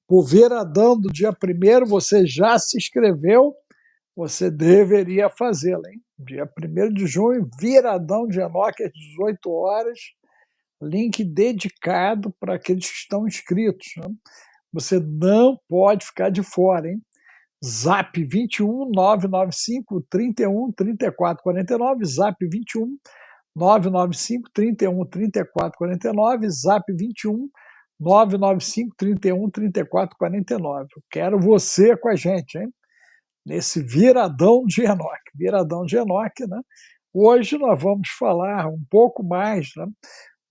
Por viradão do dia 1º, você já se inscreveu, você deveria fazê-la, hein? Dia 1º de junho, viradão de Enoque às 18 horas, link dedicado para aqueles que estão inscritos, né? Você não pode ficar de fora, hein? Zap 21 995 31 34 49, Zap 21 995 31 34 49, Zap 21 995 31 34 49. Eu quero você com a gente, hein? Nesse viradão de Enoque. Viradão de Enoque, né? Hoje nós vamos falar um pouco mais, né,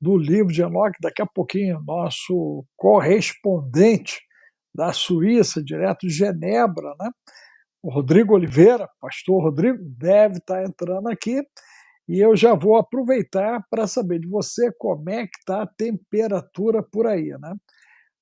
do livro de Enoque. Daqui a pouquinho, nosso correspondente da Suíça, direto de Genebra, né, o Rodrigo Oliveira, pastor Rodrigo, deve estar entrando aqui. E eu já vou aproveitar para saber de você como é que está a temperatura por aí, né?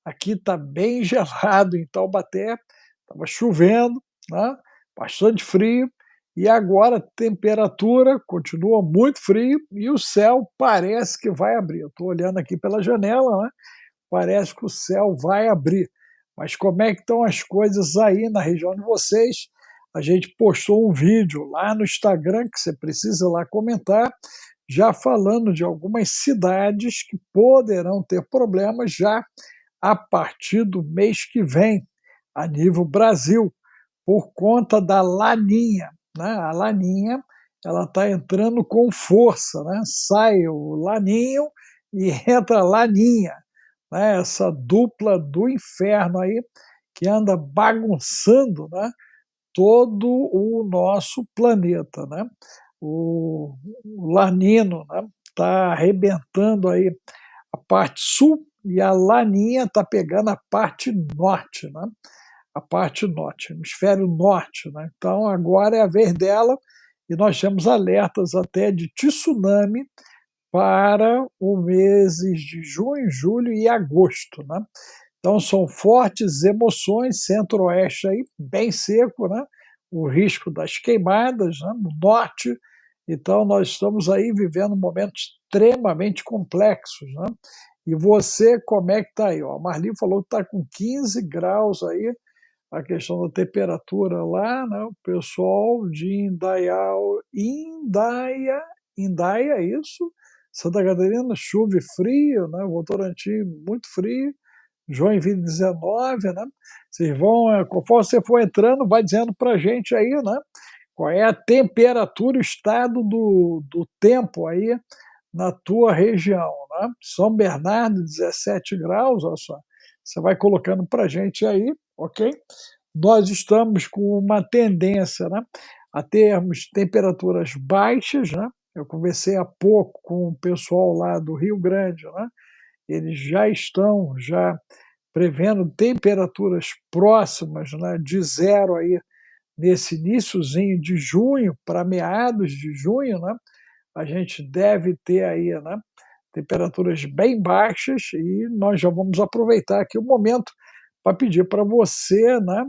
Aqui está bem gelado em Taubaté, estava chovendo, né? Bastante frio, e agora a temperatura continua muito frio e o céu parece que vai abrir. Eu estou olhando aqui pela janela, né? Parece que o céu vai abrir. Mas como é que estão as coisas aí na região de vocês? A gente postou um vídeo lá no Instagram, que você precisa lá comentar, já falando de algumas cidades que poderão ter problemas já a partir do mês que vem, a nível Brasil, por conta da Laninha, né? A Laninha, ela está entrando com força, né? Sai o Laninho e entra a Laninha, né? Essa dupla do inferno aí que anda bagunçando, né, todo o nosso planeta, né? O Lanino, né, tá arrebentando aí a parte sul e a Laninha está pegando a parte norte, né? A parte norte, hemisfério norte, né? Então agora é a vez dela e nós temos alertas até de tsunami para os meses de junho, julho e agosto, né? Então são fortes emoções, centro-oeste aí bem seco, né? O risco das queimadas, né, no norte. Então nós estamos aí vivendo momentos extremamente complexos, né? E você, como é que está aí? Ó, a Marli falou que está com 15 graus aí, a questão da temperatura lá, né? O pessoal de Indaia, isso, Santa Catarina, chuva e frio, né? Votorantim, muito frio, Joinville 19, né? Vocês vão, conforme você for entrando, vai dizendo para a gente aí, né? Qual é a temperatura, o estado do tempo aí na tua região, né? São Bernardo, 17 graus, olha só. Você vai colocando para a gente aí, ok? Nós estamos com uma tendência, né, a termos temperaturas baixas, né? Eu conversei há pouco com o pessoal lá do Rio Grande, né? Eles já estão prevendo temperaturas próximas, né, de zero aí nesse iníciozinho de junho para meados de junho, né? A gente deve ter aí, né, temperaturas bem baixas e nós já vamos aproveitar aqui o momento para pedir para você, né,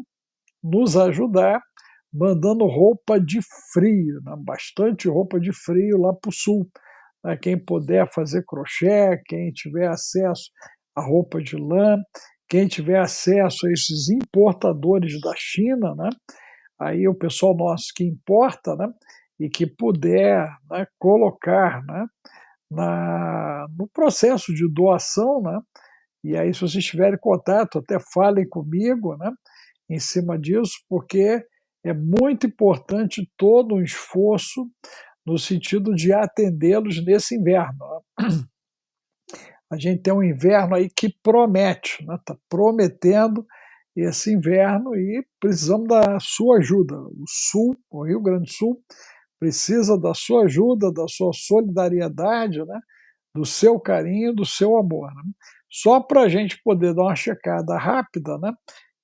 nos ajudar mandando roupa de frio, né, bastante roupa de frio lá para o sul. Né, quem puder fazer crochê, quem tiver acesso a roupa de lã, quem tiver acesso a esses importadores da China, né, aí o pessoal nosso que importa, né, e que puder, né, colocar, né, no processo de doação, né, e aí se vocês tiverem contato, até falem comigo, né, em cima disso, porque é muito importante todo um esforço no sentido de atendê-los nesse inverno, né. A gente tem um inverno aí que promete, né, tá prometendo esse inverno e precisamos da sua ajuda. O Sul, o Rio Grande do Sul, precisa da sua ajuda, da sua solidariedade, né, do seu carinho, do seu amor, né. Só para a gente poder dar uma checada rápida, né,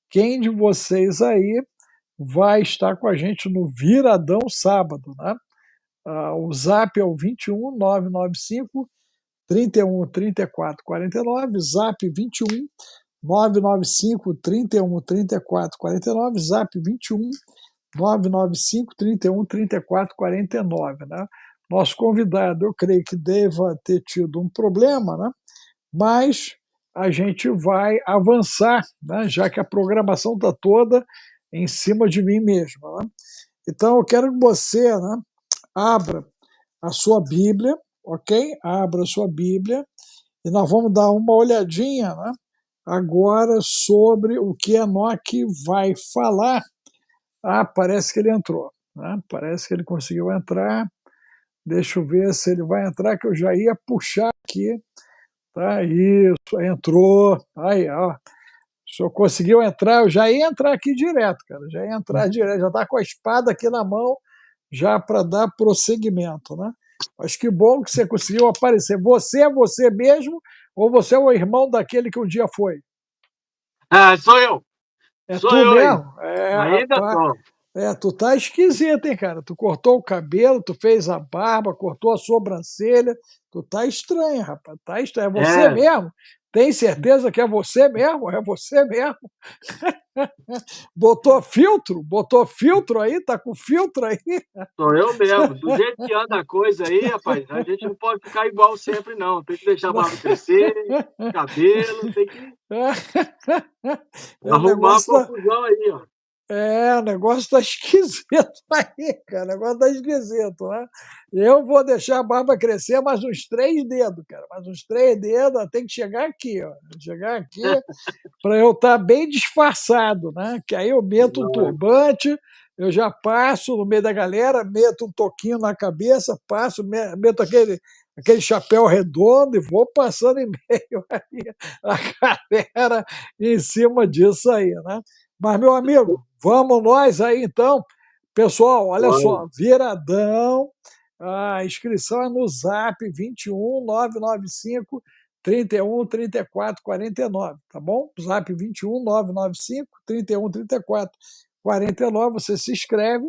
quem de vocês aí vai estar com a gente no Viradão sábado, né? O Zap é o 21 995 31 34 49, Zap 21 995 31 34 49, Zap 21 995 31 34 49, né? Nosso convidado, eu creio que deva ter tido um problema, né? Mas a gente vai avançar, né? Já que a programação está toda em cima de mim mesmo. Né? Então, eu quero que você, né, abra a sua Bíblia, ok? Abra a sua Bíblia e nós vamos dar uma olhadinha, né, agora sobre o que Enoque vai falar. Ah, parece que ele entrou. Né? Parece que ele conseguiu entrar. Deixa eu ver se ele vai entrar, que eu já ia puxar aqui. Tá, isso, entrou. Aí, ó. O senhor conseguiu entrar, eu já ia entrar aqui direto, cara. Já ia entrar direto, já está com a espada aqui na mão, já para dar prosseguimento, né? Mas que bom que você conseguiu aparecer. Você é você mesmo ou você é o irmão daquele que um dia foi? Ah, sou eu. É Sou tu eu aí. mesmo? É, Ainda rapaz. tô. Tu tá esquisito, hein, cara? Tu cortou o cabelo, tu fez a barba, cortou a sobrancelha. Tu tá estranho, rapaz. Tá estranho. É você É, mesmo? Tem certeza que é você mesmo? É você mesmo? Botou filtro? Botou filtro aí? Tá com filtro aí? sou eu mesmo. Do jeito que anda a coisa aí, rapaz, a gente não pode ficar igual sempre, não. Tem que deixar a barba crescer, cabelo, tem que O arrumar a negócio tá, confusão aí, ó. o negócio tá esquisito aí, cara. O negócio tá esquisito, né? Eu vou deixar a barba crescer mais uns 3 dedos, cara. Mais uns 3 dedos, tem que chegar aqui, ó. Chegar aqui para eu estar bem disfarçado, né? Que aí eu meto um Nossa. turbante, eu já passo no meio da galera, meto um toquinho na cabeça, passo, meto aquele chapéu redondo e vou passando em meio aí a galera em cima disso aí, né? Mas, meu amigo, vamos nós aí então. Pessoal, olha Olha, só, viradão, a inscrição é no Zap 21 995 31 34 49, tá bom? Zap 21 995 31 34 49, você se inscreve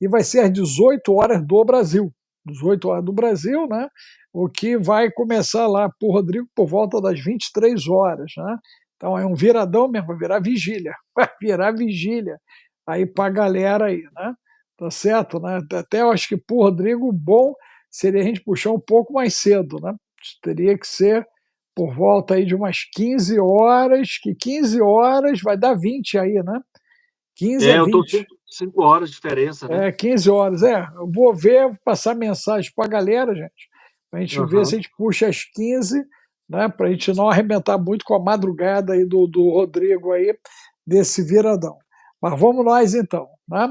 e vai ser às 18 horas do Brasil. 18 horas do Brasil, né? O que vai começar lá por Rodrigo por volta das 23 horas, né? Então é um viradão mesmo, vai virar vigília. Vai virar vigília aí para a galera aí, né? Tá certo, né? Até eu acho que por Rodrigo, bom seria a gente puxar um pouco mais cedo, né? Teria que ser por volta aí de umas 15 horas, que 15 horas vai dar 20 aí, né? 15 a eu tô 20. 5 horas de diferença, né? 15 horas, eu vou ver, vou passar mensagem para a galera, gente, para a gente ver se Aham. a gente puxa às 15, né, para a gente não arrebentar muito com a madrugada aí do Rodrigo aí, desse viradão. Mas vamos nós então, né?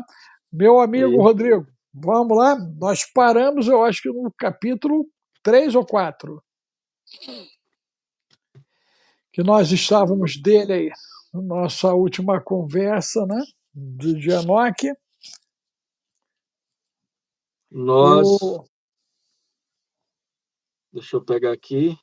Meu amigo E, Rodrigo, vamos lá? Nós paramos, eu acho que no capítulo 3 ou 4, que nós estávamos dele aí, nossa última conversa, né, de Enoque. nós, Eu deixa eu pegar aqui.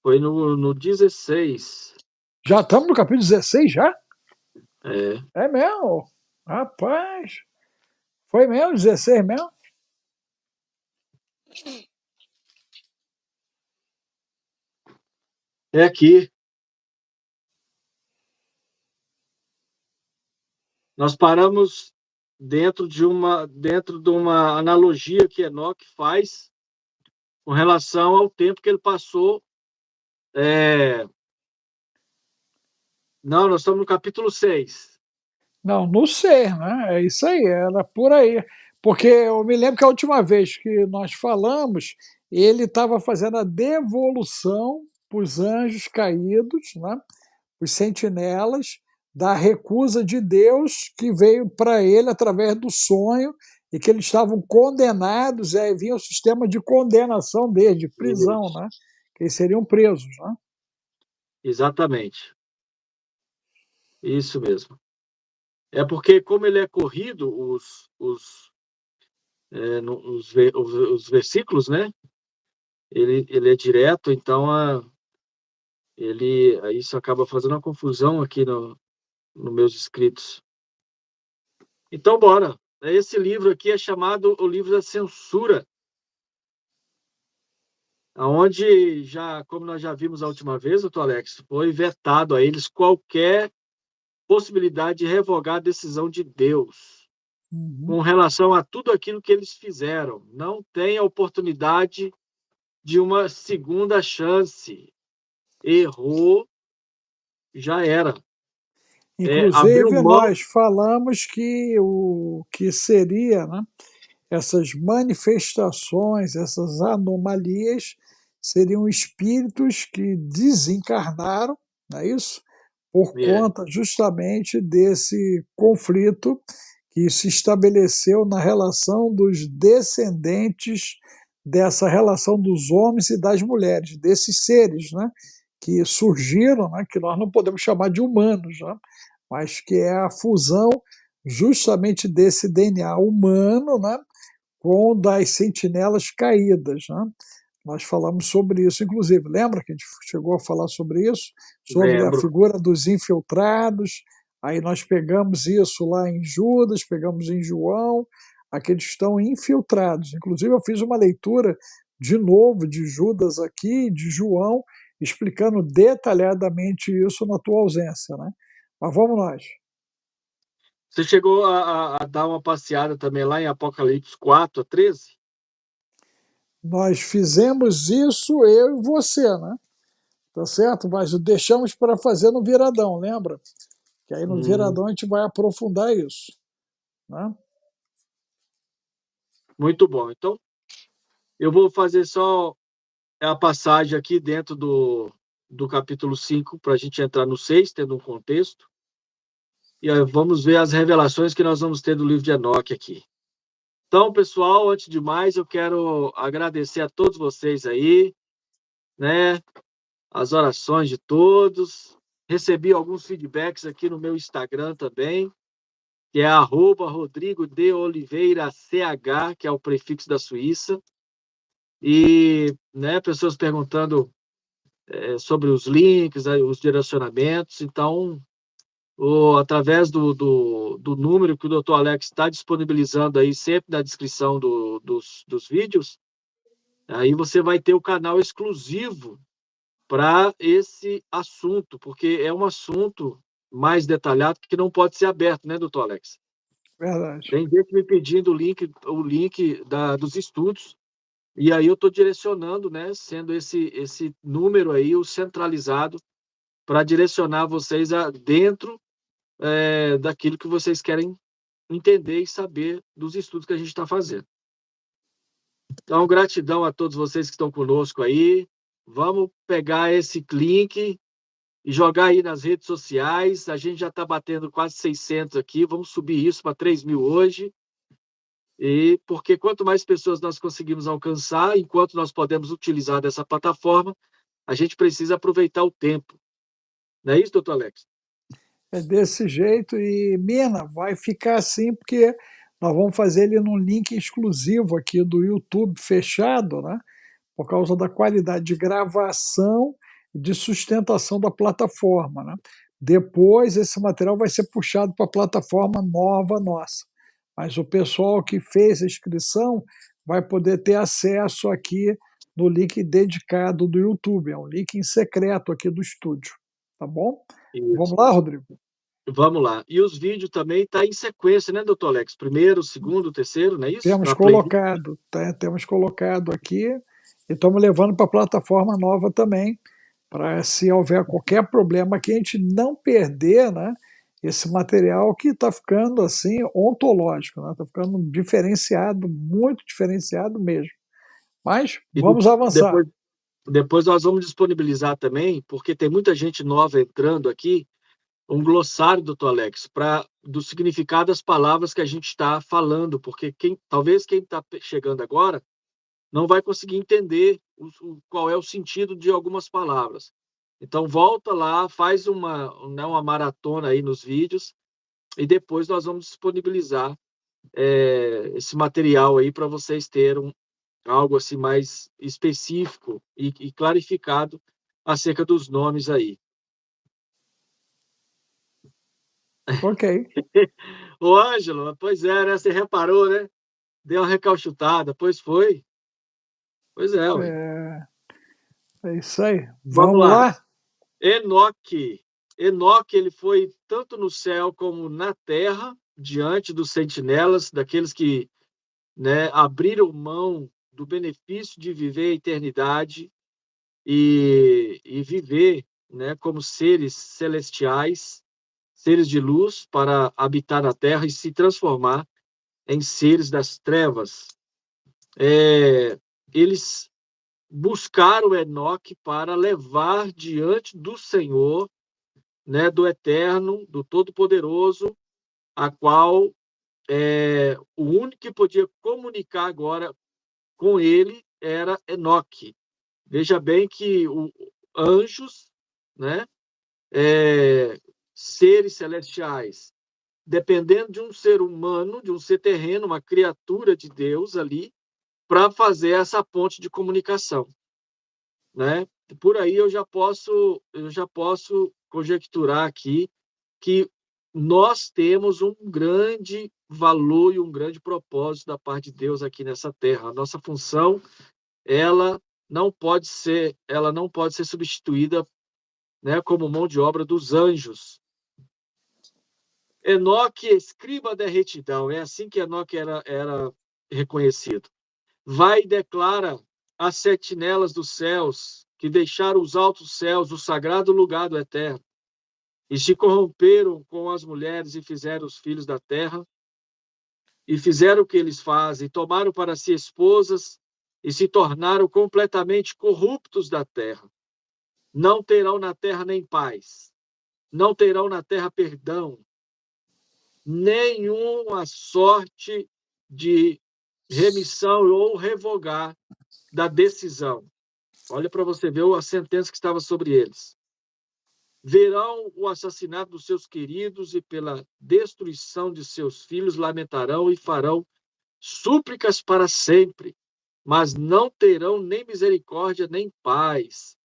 Foi no 16. já estamos no capítulo 16 já? É, É mesmo? Rapaz, foi mesmo? 16 mesmo? é aqui. Nós paramos dentro de uma analogia que Enoque faz com relação ao tempo que ele passou. Não, nós estamos no capítulo 6. Não, não sei, né? É isso aí, era por aí. Porque eu me lembro que a última vez que nós falamos, ele estava fazendo a devolução para os anjos caídos, né? Os sentinelas, da recusa de Deus que veio para ele através do sonho e que eles estavam condenados, e aí vinha o sistema de condenação deles, de prisão, Isso, né? Que eles seriam presos, né? exatamente. Isso mesmo. É porque, como ele é corrido, os versículos, né? Ele é direto, então isso acaba fazendo uma confusão aqui nos meus escritos. Então, bora. Esse livro aqui é chamado o livro da censura, onde já, como nós já vimos a última vez, doutor Alex, foi vetado a eles qualquer possibilidade de revogar a decisão de Deus. Uhum. com relação a tudo aquilo que eles fizeram. Não tem a oportunidade de uma segunda chance. Errou, já era. Abriu Inclusive, mão. nós falamos que o que seria, né, essas manifestações, essas anomalias, seriam espíritos que desencarnaram, não é isso? Por É, conta justamente desse conflito que se estabeleceu na relação dos descendentes dessa relação dos homens e das mulheres, desses seres, né, que surgiram, né, que nós não podemos chamar de humanos, né, mas que é a fusão justamente desse DNA humano, né, com o das sentinelas caídas, né? Nós falamos sobre isso, inclusive. Lembra que a gente chegou a falar sobre isso? Sobre a lembro. figura dos infiltrados. Aí nós pegamos isso lá em Judas, pegamos em João, aqueles que estão infiltrados. Inclusive, eu fiz uma leitura de novo de Judas aqui, de João, explicando detalhadamente isso na tua ausência. Né? Mas vamos nós. Você chegou a dar uma passeada também lá em Apocalipse 4:13? Nós fizemos isso, eu e você, né? Tá certo? Mas deixamos para fazer no viradão, lembra? Que aí no Hum, viradão a gente vai aprofundar isso. Né? muito bom. Então, eu vou fazer só a passagem aqui dentro do capítulo 5, para a gente entrar no 6, tendo um contexto. E aí vamos ver as revelações que nós vamos ter do livro de Enoque aqui. Então, pessoal, antes de mais, eu quero agradecer a todos vocês aí, né? As orações de todos. Recebi alguns feedbacks aqui no meu Instagram também, que é @Rodrigo de Oliveira CH, que é o prefixo da Suíça. E, né, pessoas perguntando sobre os links, os direcionamentos. Então, através do número que o Dr. Alex está disponibilizando aí sempre na descrição dos vídeos, aí você vai ter o canal exclusivo para esse assunto, porque é um assunto mais detalhado que não pode ser aberto, né, doutor Alex? Verdade. Tem gente me pedindo o link dos estudos, e aí eu estou direcionando, né, sendo esse número aí o centralizado para direcionar vocês dentro daquilo que vocês querem entender e saber dos estudos que a gente está fazendo. Então, gratidão a todos vocês que estão conosco aí. Vamos pegar esse link e jogar aí nas redes sociais. A gente já está batendo quase 600 aqui. Vamos subir isso para 3.000 hoje. E porque quanto mais pessoas nós conseguimos alcançar, enquanto nós podemos utilizar dessa plataforma, a gente precisa aproveitar o tempo. Não é isso, doutor Alex? É desse jeito e, Mina, vai ficar assim porque nós vamos fazer ele num link exclusivo aqui do YouTube fechado, né? Por causa da qualidade de gravação e de sustentação da plataforma, né? Depois esse material vai ser puxado para a plataforma nova nossa. Mas o pessoal que fez a inscrição vai poder ter acesso aqui no link dedicado do YouTube, é um link em secreto aqui do estúdio, tá bom? Isso. Vamos lá, Rodrigo? Vamos lá. E os vídeos também tá em sequência, né, doutor Alex? Primeiro, segundo, terceiro, não é isso? Temos Na playlist. colocado, tá? Temos colocado aqui e estamos levando para a plataforma nova também, para se houver qualquer problema que a gente não perder, né, esse material que está ficando assim ontológico, né? Está ficando diferenciado, muito diferenciado mesmo. Mas E vamos avançar. depois nós vamos disponibilizar também, porque tem muita gente nova entrando aqui, um glossário, doutor Alex, do significado das palavras que a gente está falando, porque talvez quem está chegando agora não vai conseguir entender qual é o sentido de algumas palavras. Então, volta lá, faz uma maratona aí nos vídeos, e depois nós vamos disponibilizar esse material aí para vocês terem algo assim mais específico e clarificado acerca dos nomes aí. Ok. Ô, Ângelo, pois é, né? Você reparou, né? Deu uma recalchutada, pois foi. Pois é, ué. É, é isso aí. Vamos Vamos lá. lá? Enoque. Enoque, ele foi tanto no céu como na terra, diante dos sentinelas, daqueles que, né, abriram mão do benefício de viver a eternidade e viver, né, como seres celestiais, seres de luz, para habitar na terra e se transformar em seres das trevas. Eles buscaram Enoque para levar diante do Senhor, né, do Eterno, do Todo-Poderoso, a qual o único que podia comunicar agora com ele era Enoque. Veja bem que anjos, né, seres celestiais, dependendo de um ser humano, de um ser terreno, uma criatura de Deus ali, para fazer essa ponte de comunicação, né? Por aí eu já posso conjecturar aqui que nós temos um grande valor e um grande propósito da parte de Deus aqui nessa terra. A nossa função, ela ela não pode ser substituída, né, como mão de obra dos anjos. Enoque, escriba da retidão, é assim que Enoque era reconhecido. Vai e declara às sentinelas dos céus, que deixaram os altos céus, o sagrado lugar do Eterno, e se corromperam com as mulheres e fizeram os filhos da terra, e fizeram o que eles fazem, tomaram para si esposas e se tornaram completamente corruptos da terra. Não terão na terra nem paz, não terão na terra perdão, nenhuma sorte de remissão ou revogar da decisão. Olha para você ver a sentença que estava sobre eles. Verão o assassinato dos seus queridos e pela destruição de seus filhos lamentarão e farão súplicas para sempre, mas não terão nem misericórdia nem paz.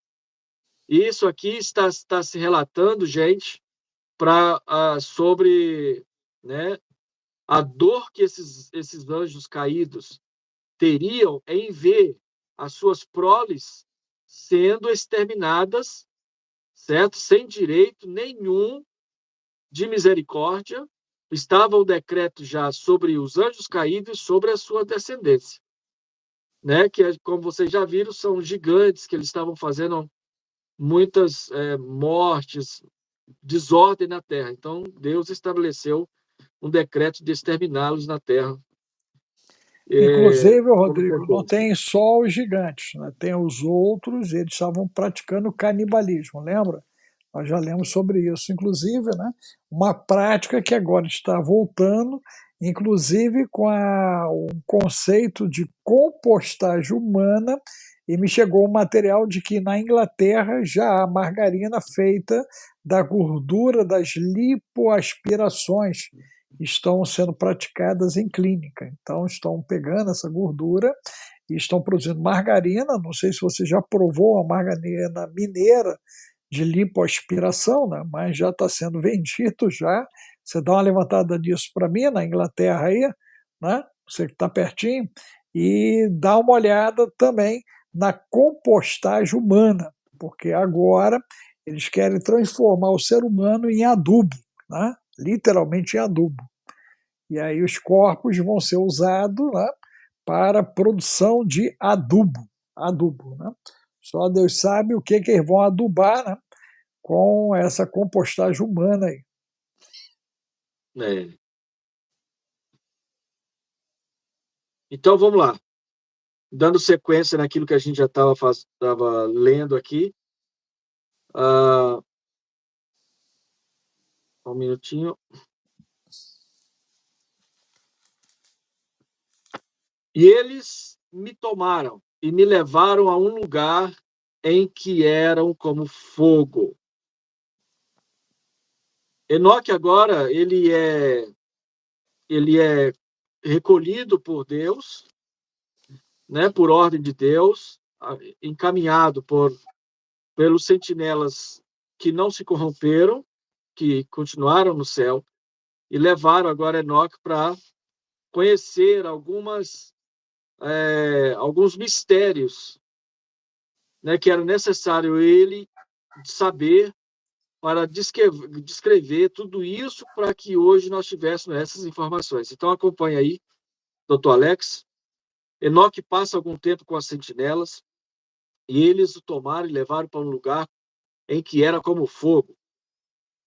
E isso aqui está se relatando, gente, sobre, né, a dor que esses anjos caídos teriam em ver as suas proles sendo exterminadas, certo? Sem direito nenhum de misericórdia. Estava o decreto já sobre os anjos caídos e sobre a sua descendência, né? Que, como vocês já viram, são gigantes que eles estavam fazendo muitas mortes, desordem na terra. Então, Deus estabeleceu um decreto de exterminá-los na terra. Inclusive, Como Rodrigo, não sentença. tem só os gigantes, né? Tem os outros, eles estavam praticando canibalismo, lembra? Nós já lemos sobre isso, inclusive, né? Uma prática que agora está voltando, inclusive com o conceito de compostagem humana, e me chegou um material de que na Inglaterra já há margarina feita da gordura das lipoaspirações estão sendo praticadas em clínica. Então, estão pegando essa gordura e estão produzindo margarina. Não sei se você já provou a margarina mineira de lipoaspiração, né? Mas já está sendo vendido já. Você dá uma levantada nisso para mim, na Inglaterra aí, né? Você que está pertinho, e dá uma olhada também na compostagem humana, porque agora eles querem transformar o ser humano em adubo, né? Literalmente em adubo. E aí os corpos vão ser usados, né, para produção de adubo. Adubo, né? Só Deus sabe o que eles vão adubar, né, com essa compostagem humana aí. É. Então, vamos lá. Dando sequência naquilo que a gente já estava lendo aqui. Um minutinho. E eles me tomaram e me levaram a um lugar em que eram como fogo. Enoque agora, ele é recolhido por Deus, né, por ordem de Deus, encaminhado pelos sentinelas que não se corromperam, que continuaram no céu, e levaram agora Enoque para conhecer alguns mistérios, né, que era necessário ele saber para descrever tudo isso para que hoje nós tivéssemos essas informações. Então, acompanhe aí, doutor Alex. Enoque passa algum tempo com as sentinelas, e eles o tomaram e levaram para um lugar em que era como fogo,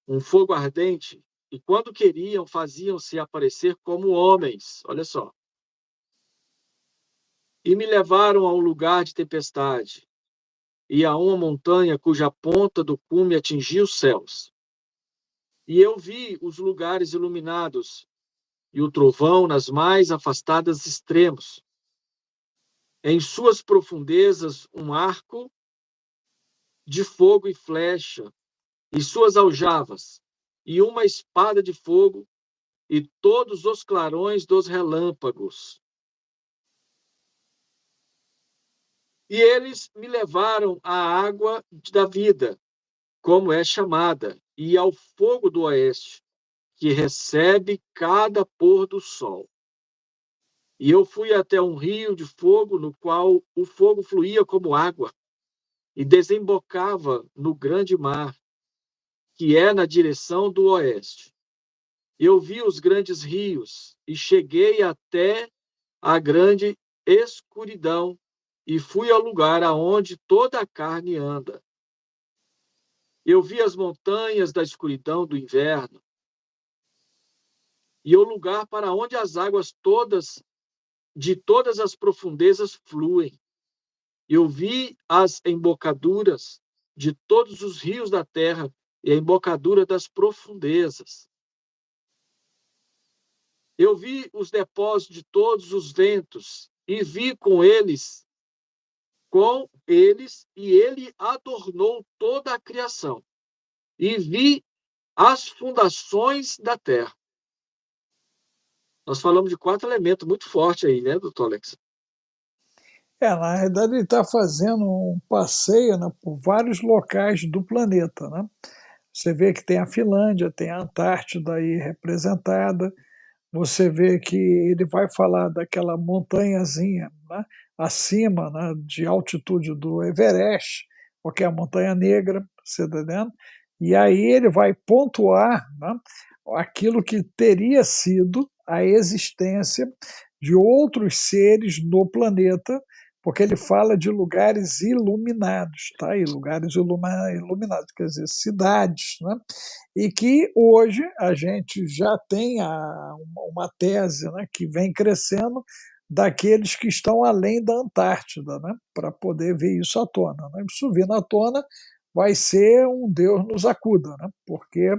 um fogo ardente, e quando queriam, faziam-se aparecer como homens. Olha só. E me levaram a um lugar de tempestade, e a uma montanha cuja ponta do cume atingia os céus. E eu vi os lugares iluminados, e o trovão nas mais afastadas extremos. Em suas profundezas, um arco de fogo e flecha, e suas aljavas, e uma espada de fogo, e todos os clarões dos relâmpagos. E eles me levaram à água da vida, como é chamada, e ao fogo do oeste, que recebe cada pôr do sol. E eu fui até um rio de fogo, no qual o fogo fluía como água, e desembocava no grande mar, que é na direção do oeste. Eu vi os grandes rios, e cheguei até a grande escuridão, e fui ao lugar aonde toda a carne anda. Eu vi as montanhas da escuridão do inverno, e o lugar para onde as águas todas, de todas as profundezas fluem. Eu vi as embocaduras de todos os rios da terra e a embocadura das profundezas. Eu vi os depósitos de todos os ventos e vi e ele adornou toda a criação. E vi as fundações da terra. Nós falamos de 4 elementos muito fortes aí, né, doutor Alex? Na realidade ele está fazendo um passeio, né, por vários locais do planeta, né? Você vê que tem a Finlândia, tem a Antártida aí representada, você vê que ele vai falar daquela montanhazinha, né, acima, né, de altitude do Everest, porque é a Montanha Negra, você está entendendo? E aí ele vai pontuar, né, aquilo que teria sido a existência de outros seres no planeta, porque ele fala de lugares iluminados, tá? E lugares iluminados, quer dizer, cidades, né? E que hoje a gente já tem uma tese, né, que vem crescendo daqueles que estão além da Antártida, né, para poder ver isso à tona. Né? Isso vindo à tona vai ser um Deus nos acuda, né, porque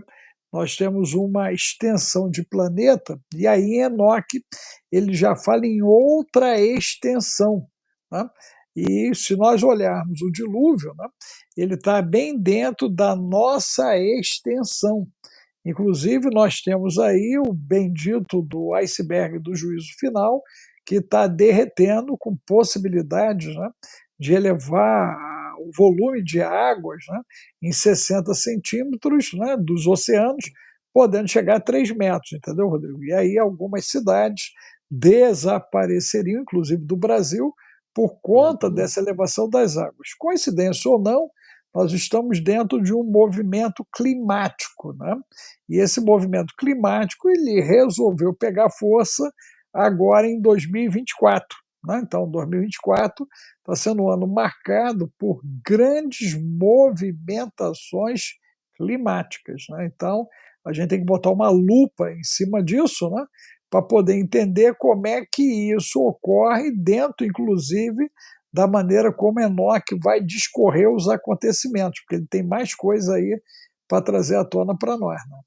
nós temos uma extensão de planeta, e aí Enoque ele já fala em outra extensão. Né? E se nós olharmos o dilúvio, né, ele está bem dentro da nossa extensão. Inclusive, nós temos aí o bendito do iceberg do juízo final, que está derretendo com possibilidades, né, de elevar o volume de águas, né, em 60 centímetros, né, dos oceanos, podendo chegar a 3 metros, entendeu, Rodrigo? E aí algumas cidades desapareceriam, inclusive do Brasil, por conta dessa elevação das águas. Coincidência ou não, nós estamos dentro de um movimento climático, né? E esse movimento climático ele resolveu pegar força agora em 2024. Né? Então, 2024 está sendo um ano marcado por grandes movimentações climáticas. Né? Então, a gente tem que botar uma lupa em cima disso, né? Para poder entender como é que isso ocorre dentro, inclusive, da maneira como Enoque vai discorrer os acontecimentos, porque ele tem mais coisa aí para trazer à tona para nós. Né?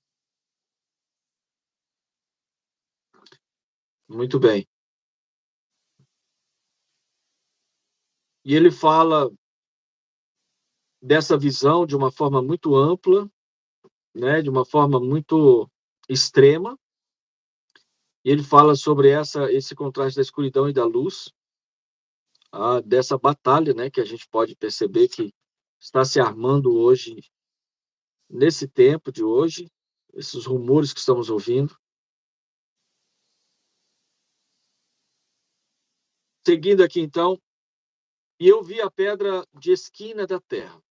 Muito bem. E ele fala dessa visão de uma forma muito ampla, né, de uma forma muito extrema. E ele fala sobre esse contraste da escuridão e da luz, dessa batalha, né, que a gente pode perceber que está se armando hoje, nesse tempo de hoje, esses rumores que estamos ouvindo. Seguindo aqui, então, e eu vi a pedra de esquina da terra.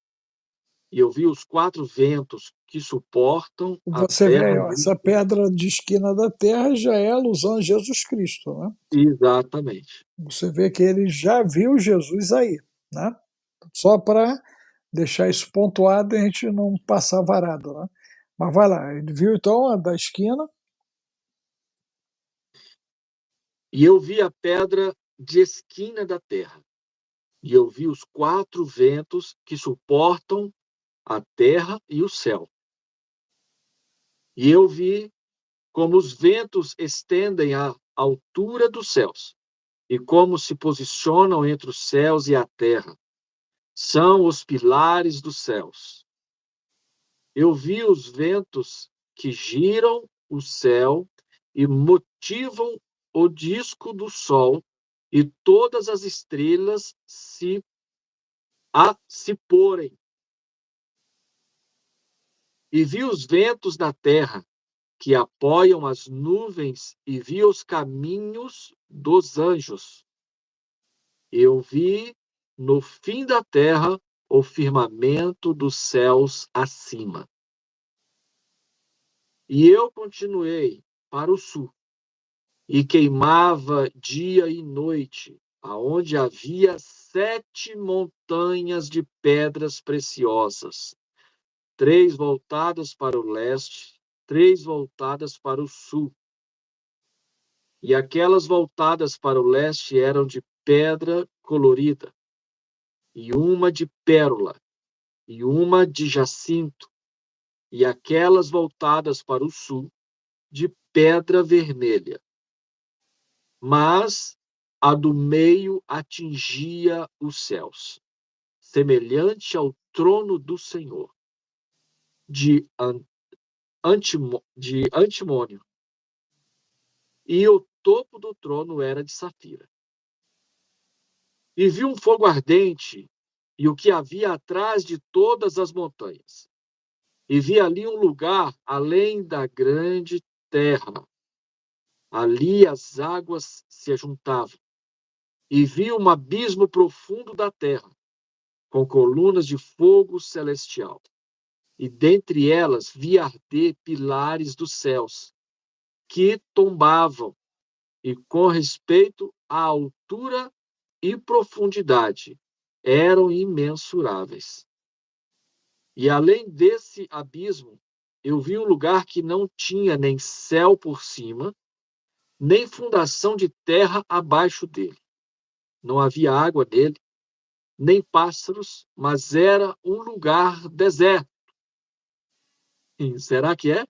E eu vi os 4 ventos que suportam a Você terra vê, ó, e o essa céu. pedra de esquina da terra já é alusão a Jesus Cristo, né? Exatamente. Você vê que ele já viu Jesus aí, né? Só para deixar isso pontuado e a gente não passar varado, né? Mas vai lá, ele viu então a da esquina. E eu vi a pedra de esquina da terra. E eu vi os 4 ventos que suportam a terra e o céu. E eu vi como os ventos estendem a altura dos céus, e como se posicionam entre os céus e a terra. São os pilares dos céus. Eu vi os ventos que giram o céu e motivam o disco do sol, e todas as estrelas se porem. E vi os ventos da terra que apoiam as nuvens, e vi os caminhos dos anjos. Eu vi no fim da terra o firmamento dos céus acima. E eu continuei para o sul, e queimava dia e noite, aonde havia 7 montanhas de pedras preciosas, 3 voltadas para o leste, 3 voltadas para o sul. E aquelas voltadas para o leste eram de pedra colorida, e uma de pérola, e uma de jacinto, e aquelas voltadas para o sul, de pedra vermelha. Mas a do meio atingia os céus, semelhante ao trono do Senhor, de antimônio, e o topo do trono era de safira. E vi um fogo ardente, e o que havia atrás de todas as montanhas. E vi ali um lugar além da grande terra. Ali as águas se juntavam. E vi um abismo profundo da terra, com colunas de fogo celestial. E dentre elas vi arder pilares dos céus, que tombavam, e com respeito à altura e profundidade, eram imensuráveis. E além desse abismo, eu vi um lugar que não tinha nem céu por cima, nem fundação de terra abaixo dele. Não havia água nele, nem pássaros, mas era um lugar deserto. E será que é?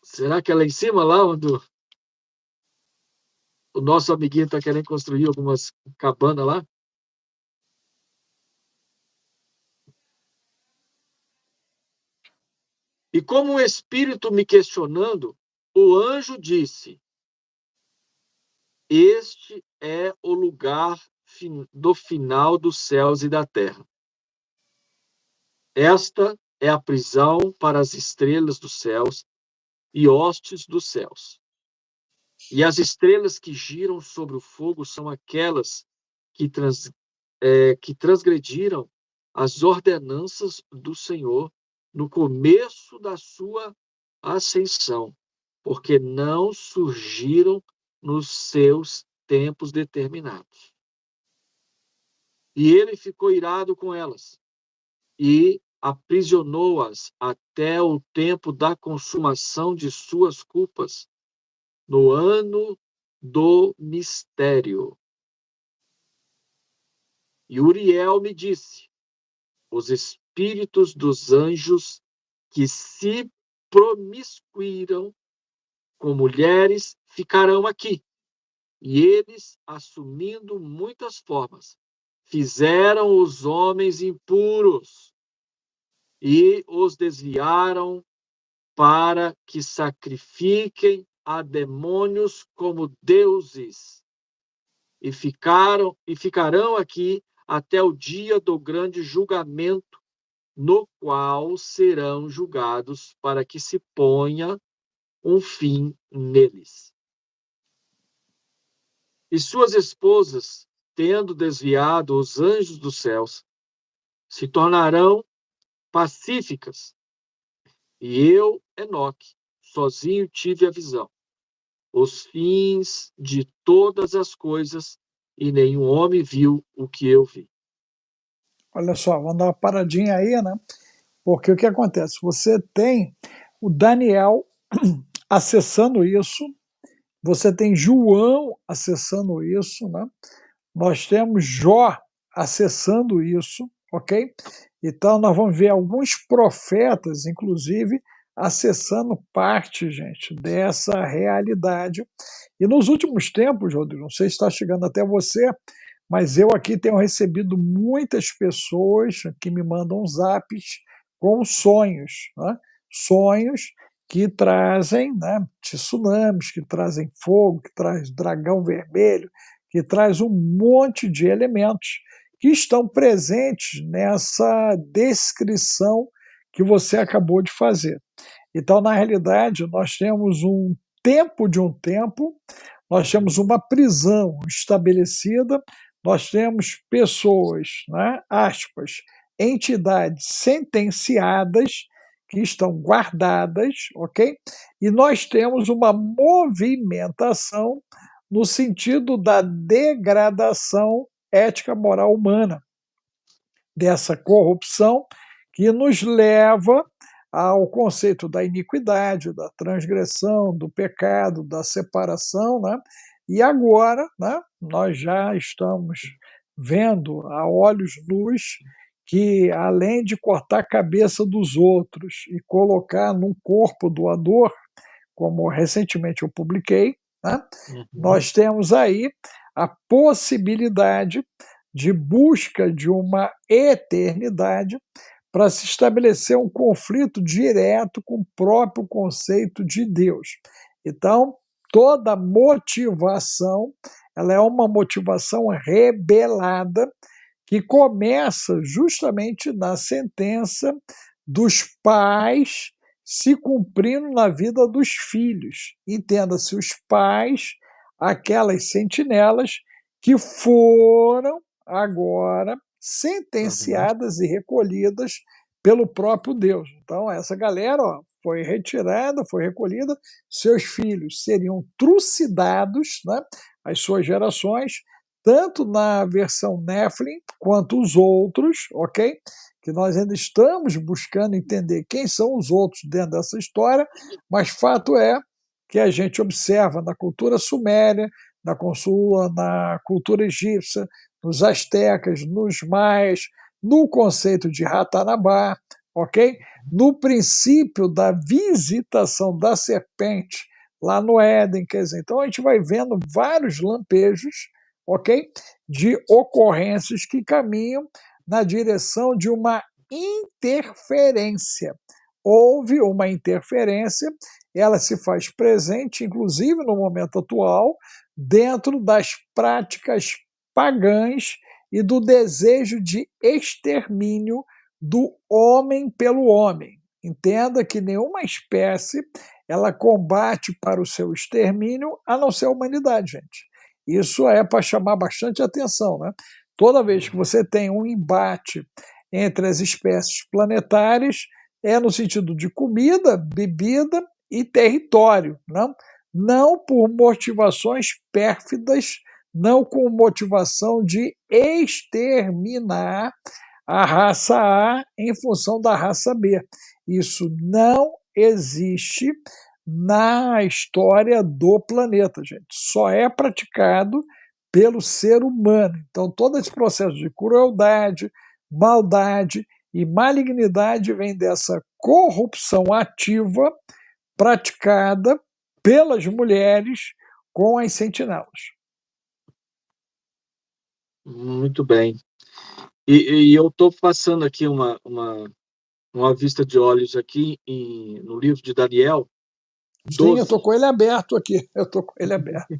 Será que é lá em cima, lá onde o nosso amiguinho está querendo construir algumas cabanas lá? E como um espírito me questionando, o anjo disse: Este é o lugar do final dos céus e da terra. Esta é a prisão para as estrelas dos céus e hostes dos céus. E as estrelas que giram sobre o fogo são aquelas que transgrediram as ordenanças do Senhor no começo da sua ascensão, porque não surgiram nos seus tempos determinados. E ele ficou irado com elas e aprisionou-as até o tempo da consumação de suas culpas, no ano do mistério. E Uriel me disse: os espíritos dos anjos que se promiscuíram com mulheres ficarão aqui. E eles, assumindo muitas formas, fizeram os homens impuros e os desviaram para que sacrifiquem a demônios como deuses, e ficarão aqui até o dia do grande julgamento, no qual serão julgados, para que se ponha um fim neles. E suas esposas, tendo desviado os anjos dos céus, se tornarão pacíficas. E eu, Enoque, sozinho tive a visão, os fins de todas as coisas, e nenhum homem viu o que eu vi. Olha só, vamos dar uma paradinha aí, né? Porque o que acontece? Você tem o Daniel acessando isso, você tem João acessando isso, né? Nós temos Jó acessando isso, ok? Então nós vamos ver alguns profetas, inclusive, acessando parte, gente, dessa realidade. E nos últimos tempos, Rodrigo, não sei se está chegando até você, mas eu aqui tenho recebido muitas pessoas que me mandam zaps com sonhos, né? Sonhos que trazem, né, tsunamis, que trazem fogo, que traz dragão vermelho, que traz um monte de elementos que estão presentes nessa descrição que você acabou de fazer. Então, na realidade, nós temos um tempo de um tempo, nós temos uma prisão estabelecida, nós temos pessoas, né, aspas, entidades sentenciadas que estão guardadas, ok? E nós temos uma movimentação no sentido da degradação ética moral humana, dessa corrupção que nos leva ao conceito da iniquidade, da transgressão, do pecado, da separação, né? E agora, né, nós já estamos vendo a olhos nus que, além de cortar a cabeça dos outros e colocar num corpo doador, como recentemente eu publiquei, né, nós temos aí a possibilidade de busca de uma eternidade para se estabelecer um conflito direto com o próprio conceito de Deus. Então, toda motivação, ela é uma motivação rebelada que começa justamente na sentença dos pais se cumprindo na vida dos filhos. Entenda-se, os pais, aquelas sentinelas que foram agora sentenciadas e recolhidas pelo próprio Deus. Então, essa galera, ó, foi retirada, foi recolhida, seus filhos seriam trucidados, né, as suas gerações, tanto na versão Nephilim quanto os outros, ok? Que nós ainda estamos buscando entender quem são os outros dentro dessa história, mas fato é que a gente observa na cultura suméria, na cultura egípcia, nos astecas, nos maias, no conceito de Ratanabá, ok? No princípio da visitação da serpente lá no Éden, quer dizer, então a gente vai vendo vários lampejos, ok? De ocorrências que caminham na direção de uma interferência. Houve uma interferência, ela se faz presente, inclusive no momento atual, dentro das práticas pagãs e do desejo de extermínio do homem pelo homem. Entenda que nenhuma espécie ela combate para o seu extermínio, a não ser a humanidade, gente. Isso é para chamar bastante atenção, né? Toda vez que você tem um embate entre as espécies planetárias, é no sentido de comida, bebida e território, não por motivações pérfidas, não com motivação de exterminar a raça A em função da raça B. Isso não existe na história do planeta, gente. Só é praticado pelo ser humano. Então, todo esse processo de crueldade, maldade e malignidade vem dessa corrupção ativa praticada pelas mulheres com as sentinelas. Muito bem. E eu estou passando aqui uma vista de olhos aqui no livro de Daniel 12. Sim, eu estou com ele aberto aqui. Eu estou com ele aberto.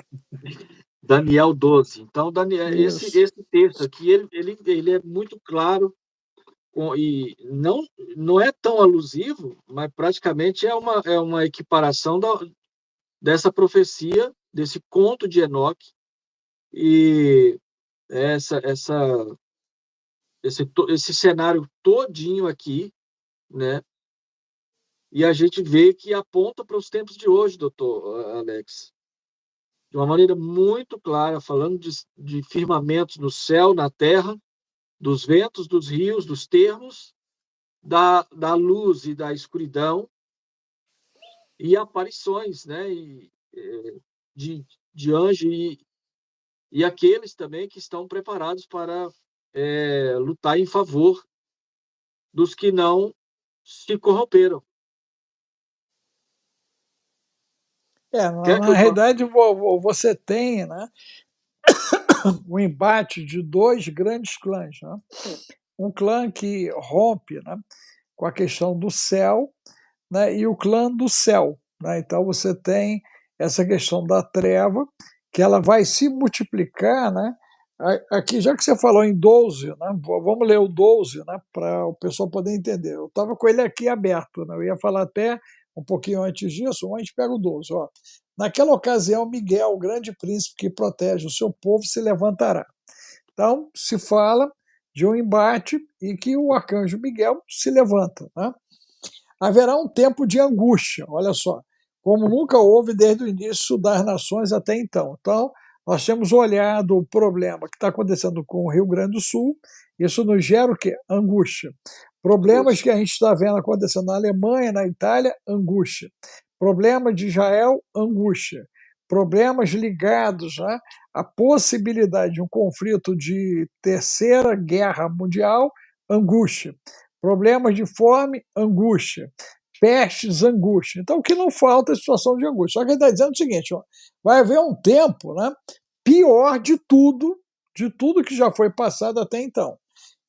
Daniel 12. Então, Daniel, esse texto aqui, ele é muito claro e não é tão alusivo, mas praticamente é uma equiparação dessa profecia, desse conto de Enoque, e essa esse cenário todinho aqui, né? E a gente vê que aponta para os tempos de hoje, doutor Alex, de uma maneira muito clara, falando de firmamentos no céu, na terra, dos ventos, dos rios, dos termos, da luz e da escuridão, e aparições, né? De anjo e aqueles também que estão preparados para lutar em favor dos que não se corromperam. Quer que Na eu fale? realidade, você tem, né, o embate de dois grandes clãs. Né? Um clã que rompe, né, com a questão do céu, né, e o clã do céu. Né? Então você tem essa questão da treva, que ela vai se multiplicar. Né? Aqui, já que você falou em 12, né, vamos ler o 12, né, para o pessoal poder entender. Eu estava com ele aqui aberto, né, eu ia falar até um pouquinho antes disso, mas a gente pega o 12. Ó. Naquela ocasião, Miguel, o grande príncipe que protege o seu povo, se levantará. Então, se fala de um embate e que o arcanjo Miguel se levanta. Né? Haverá um tempo de angústia, olha só, como nunca houve desde o início das nações até então. Então, nós temos olhado o problema que está acontecendo com o Rio Grande do Sul, isso nos gera o quê? Angústia. Problemas que a gente está vendo acontecendo na Alemanha, na Itália, angústia. Problema de Israel, angústia. Problemas ligados, né, à possibilidade de um conflito de terceira guerra mundial, angústia. Problemas de fome, angústia. Pestes, angústia. Então, o que não falta é situação de angústia. Só que ele está dizendo o seguinte: ó, vai haver um tempo, né, pior de tudo que já foi passado até então.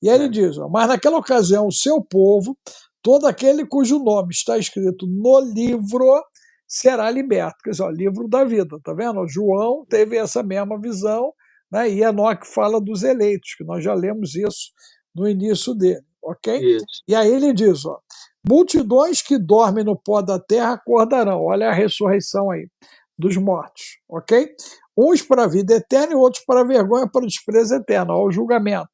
E aí ele diz: ó, mas naquela ocasião, o seu povo, todo aquele cujo nome está escrito no livro, será liberto. Quer dizer, ó, livro da vida, tá vendo? João teve essa mesma visão, né? E Enoque fala dos eleitos, que nós já lemos isso no início dele, ok? Isso. E aí ele diz: ó, multidões que dormem no pó da terra acordarão. Olha a ressurreição aí dos mortos, ok? Uns para a vida eterna e outros para a vergonha, para o desprezo eterno, ó, o julgamento,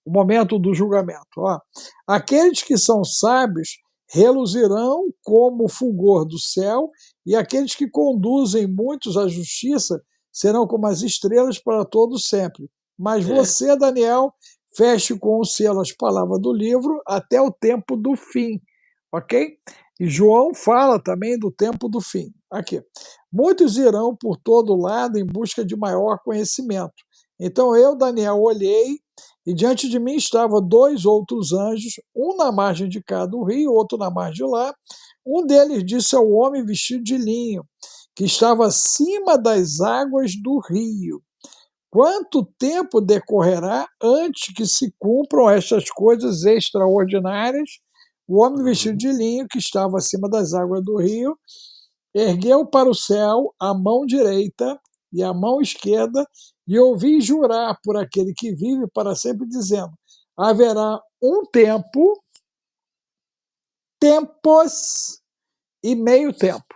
o momento do julgamento. Ó. Aqueles que são sábios reluzirão como o fulgor do céu, e aqueles que conduzem muitos à justiça serão como as estrelas para todo sempre. Mas você, Daniel, feche com o selo as palavras do livro até o tempo do fim, ok? E João fala também do tempo do fim. Aqui. Muitos irão por todo lado em busca de maior conhecimento. Então eu, Daniel, olhei e diante de mim estavam dois outros anjos, um na margem de cá do rio, outro na margem de lá. Um deles disse ao homem vestido de linho, que estava acima das águas do rio: quanto tempo decorrerá antes que se cumpram estas coisas extraordinárias? O homem vestido de linho, que estava acima das águas do rio, ergueu para o céu a mão direita e a mão esquerda, e ouvi jurar por aquele que vive para sempre, dizendo: haverá um tempo, tempos e meio tempo.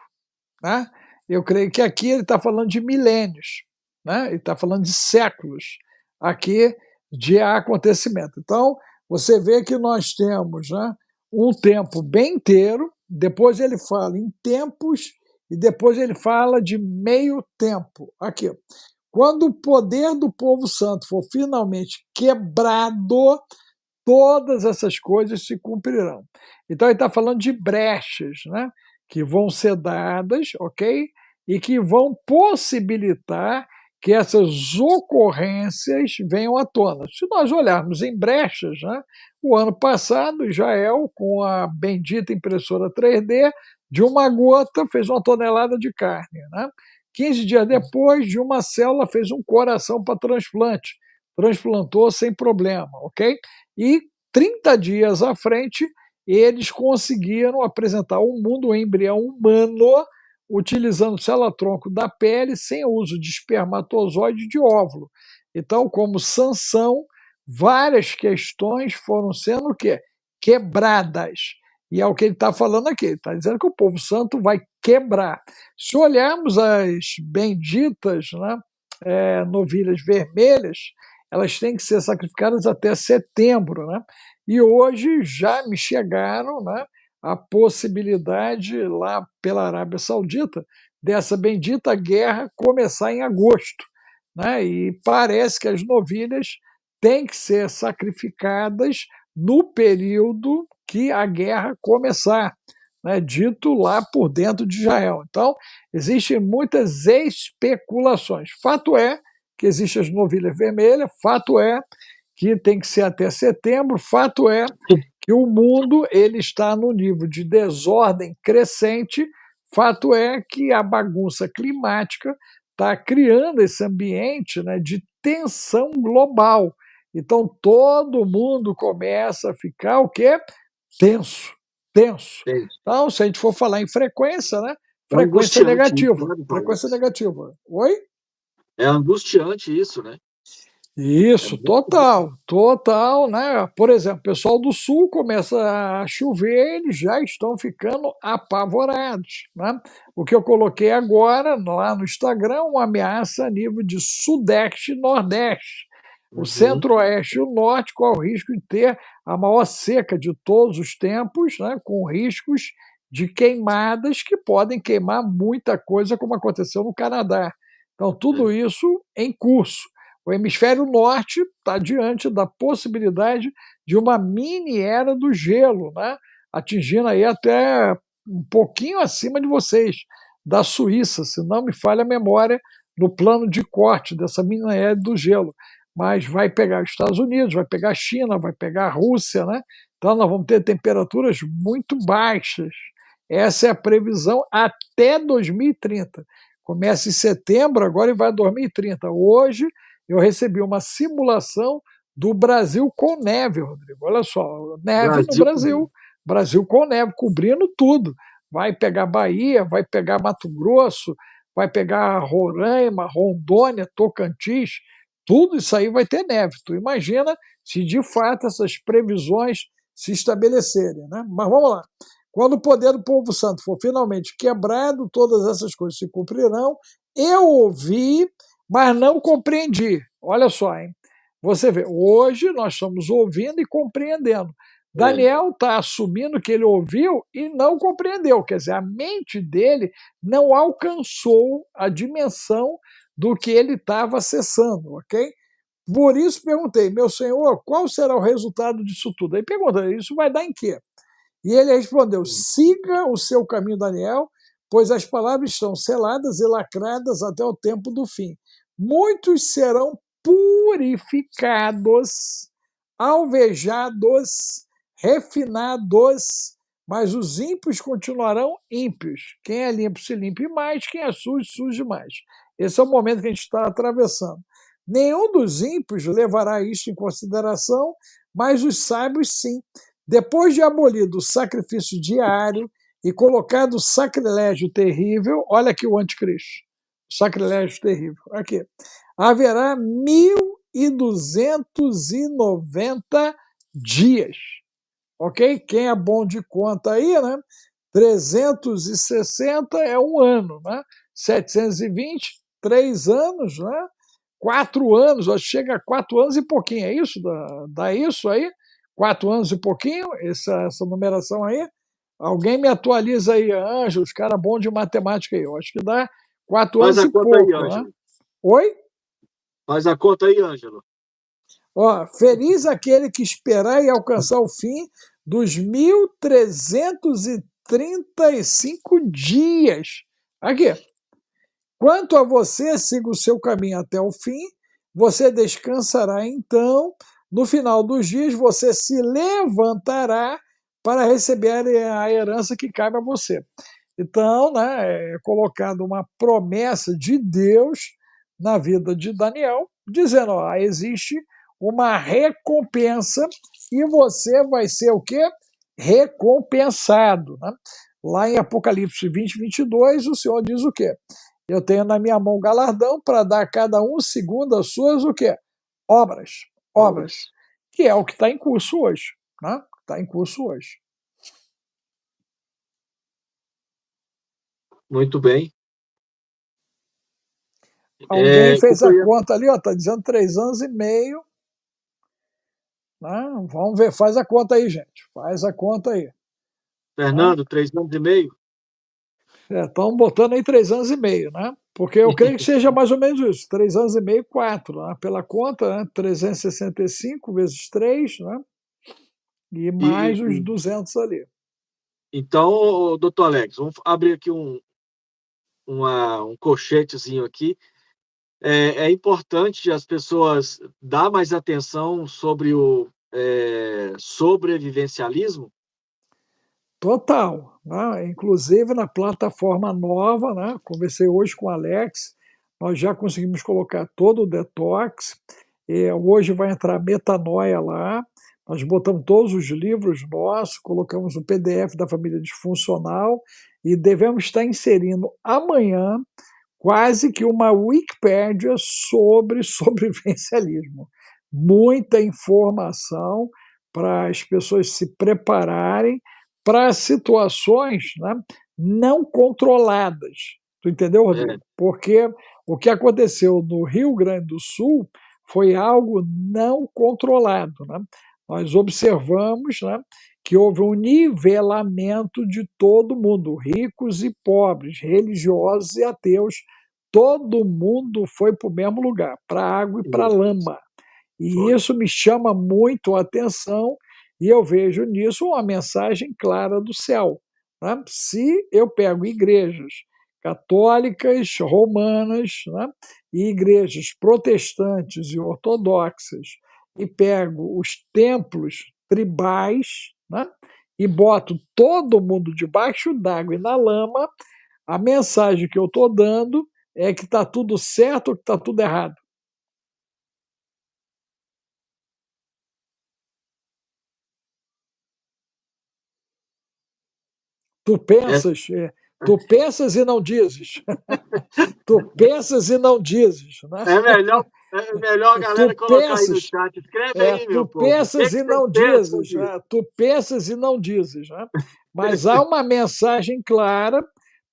Né? Eu creio que aqui ele está falando de milênios, né? Ele está falando de séculos aqui de acontecimento. Então, você vê que nós temos, né, um tempo bem inteiro, depois ele fala em tempos e depois ele fala de meio tempo. Aqui. Quando o poder do povo santo for finalmente quebrado, todas essas coisas se cumprirão. Então ele está falando de brechas, né, que vão ser dadas, ok? E que vão possibilitar que essas ocorrências venham à tona. Se nós olharmos em brechas, né, o ano passado, Israel, com a bendita impressora 3D, de uma gota fez 1 tonelada de carne. Né? 15 dias depois, de uma célula fez um coração para transplante. Transplantou sem problema, ok? E 30 dias à frente, eles conseguiram apresentar ao mundo um embrião humano utilizando célula-tronco da pele sem uso de espermatozoide de óvulo. Então, como sanção, várias questões foram sendo o quê? Quebradas. E é o que ele está falando aqui. Ele está dizendo que o povo santo vai quebrar. Se olharmos as benditas, né, novilhas vermelhas, elas têm que ser sacrificadas até setembro, né? E hoje já me chegaram, né, a possibilidade lá pela Arábia Saudita dessa bendita guerra começar em agosto, né? E parece que as novilhas têm que ser sacrificadas no período que a guerra começar, né, dito lá por dentro de Israel. Então, existem muitas especulações. Fato é que existem as novilhas vermelhas, fato é que tem que ser até setembro, fato é que o mundo ele está no nível de desordem crescente, fato é que a bagunça climática está criando esse ambiente, né, de tensão global. Então todo mundo começa a ficar o quê? Tenso, tenso. Então, se a gente for falar em frequência, né? É Frequência angustiante isso, negativa. né, Frequência Alex? negativa. Oi? É angustiante isso, né? É Isso, muito... total, total, né? Por exemplo, o pessoal do sul começa a chover, eles já estão ficando apavorados, né? O que eu coloquei agora lá no Instagram, uma ameaça a nível de sudeste e nordeste. O Uhum. centro-oeste e o norte correm o risco de ter a maior seca de todos os tempos, né? Com riscos de queimadas que podem queimar muita coisa, como aconteceu no Canadá. Então, tudo É. isso em curso. O hemisfério norte está diante da possibilidade de uma mini era do gelo, né? Atingindo aí até um pouquinho acima de vocês, da Suíça, se não me falha a memória, no plano de corte dessa mini era do gelo. Mas vai pegar os Estados Unidos, vai pegar a China, vai pegar a Rússia, né? Então nós vamos ter temperaturas muito baixas. Essa é a previsão até 2030. Começa em setembro agora e vai a 2030. Hoje eu recebi uma simulação do Brasil com neve, Rodrigo. Olha só, neve no Brasil Brasil, Brasil com neve, cobrindo tudo. Vai pegar Bahia, vai pegar Mato Grosso, vai pegar Roraima, Rondônia, Tocantins, tudo isso aí vai ter neve. Tu imagina se de fato essas previsões se estabelecerem, né? Mas vamos lá. Quando o poder do povo santo for finalmente quebrado, todas essas coisas se cumprirão. Eu ouvi, mas não compreendi. Olha só, hein? Você vê, hoje nós estamos ouvindo e compreendendo. é. Daniel está assumindo que ele ouviu e não compreendeu, quer dizer, a mente dele não alcançou a dimensão do que ele estava acessando, ok? Por isso perguntei, meu senhor, qual será o resultado disso tudo? Aí pergunta, isso vai dar em quê? E ele respondeu: siga o seu caminho, Daniel, pois as palavras estão seladas e lacradas até o tempo do fim. Muitos serão purificados, alvejados, refinados, mas os ímpios continuarão ímpios. Quem é limpo se limpe mais, quem é sujo, suje mais. Esse é o momento que a gente está atravessando. Nenhum dos ímpios levará isto em consideração, mas os sábios sim. Depois de abolido o sacrifício diário e colocado o sacrilégio terrível, olha aqui o anticristo, o sacrilégio terrível, aqui, haverá 1.290 dias, ok? Quem é bom de conta aí, né? 360 é um ano, né? 720, 3 anos, né? 4 anos, chega a 4 anos e pouquinho, é isso? Dá isso aí? 4 anos e pouquinho, essa numeração aí? Alguém me atualiza aí, Ângelo, os caras bons de matemática aí. Eu acho que dá quatro Faz anos a e conta aí, pouco, né? Ângelo. Oi? Faz a conta aí, Ângelo. Ó, feliz aquele que esperar e alcançar o fim dos 1.335 dias. Aqui. Quanto a você, siga o seu caminho até o fim, você descansará então. No final dos dias, você se levantará para receber a herança que cabe a você. Então, né, é colocado uma promessa de Deus na vida de Daniel, dizendo: ó, existe uma recompensa e você vai ser o quê? Recompensado. Né? Lá em Apocalipse 20:22, o Senhor diz o quê? Eu tenho na minha mão galardão para dar a cada um segundo as suas o quê? Obras. Obras. Obras. Que é o que está em curso hoje. Né? Está em curso hoje. Muito bem. Alguém fez a Eu ia, conta ali, está dizendo 3 anos e meio. Né? Vamos ver, faz a conta aí, gente. Faz a conta aí. Né? Fernando, 3 anos e meio? Estão botando aí 3 anos e meio, né? Porque eu creio que seja mais ou menos isso, 3 anos e meio, 4, né? Pela conta, né? 365 vezes 3, né? E E, mais os 200 ali. então, doutor Alex, vamos abrir aqui um colchetezinho aqui. É importante as pessoas dar mais atenção sobre o sobrevivencialismo? Total, né? Inclusive na plataforma nova, né? Conversei hoje com o Alex, nós já conseguimos colocar todo o detox, e hoje vai entrar metanoia lá, nós botamos todos os livros nossos, colocamos o PDF da família disfuncional e devemos estar inserindo amanhã quase que uma Wikipédia sobre sobrevivencialismo. Muita informação para as pessoas se prepararem para situações, né, não controladas. Tu entendeu, É, Rodrigo? Porque o que aconteceu no Rio Grande do Sul foi algo não controlado. Né? Nós observamos, né, que houve um nivelamento de todo mundo, ricos e pobres, religiosos e ateus, todo mundo foi para o mesmo lugar, para a água e para a isso, lama. E foi. isso me chama muito a atenção e eu vejo nisso uma mensagem clara do céu. Né? Se eu pego igrejas católicas, romanas, né? E igrejas protestantes e ortodoxas e pego os templos tribais, né? E boto todo mundo debaixo d'água e na lama, a mensagem que eu estou dando é que está tudo certo ou que está tudo errado. Tu É, pensas, tu pensas e não dizes. Tu pensas e não dizes. Né? é melhor, é melhor a Tu galera colocar aí no pensas, chat. Escreve aí, tu meu povo. O pensas que e vocês não pensam dizes. disso? Né? Tu pensas e não dizes. Né? Mas há uma mensagem clara,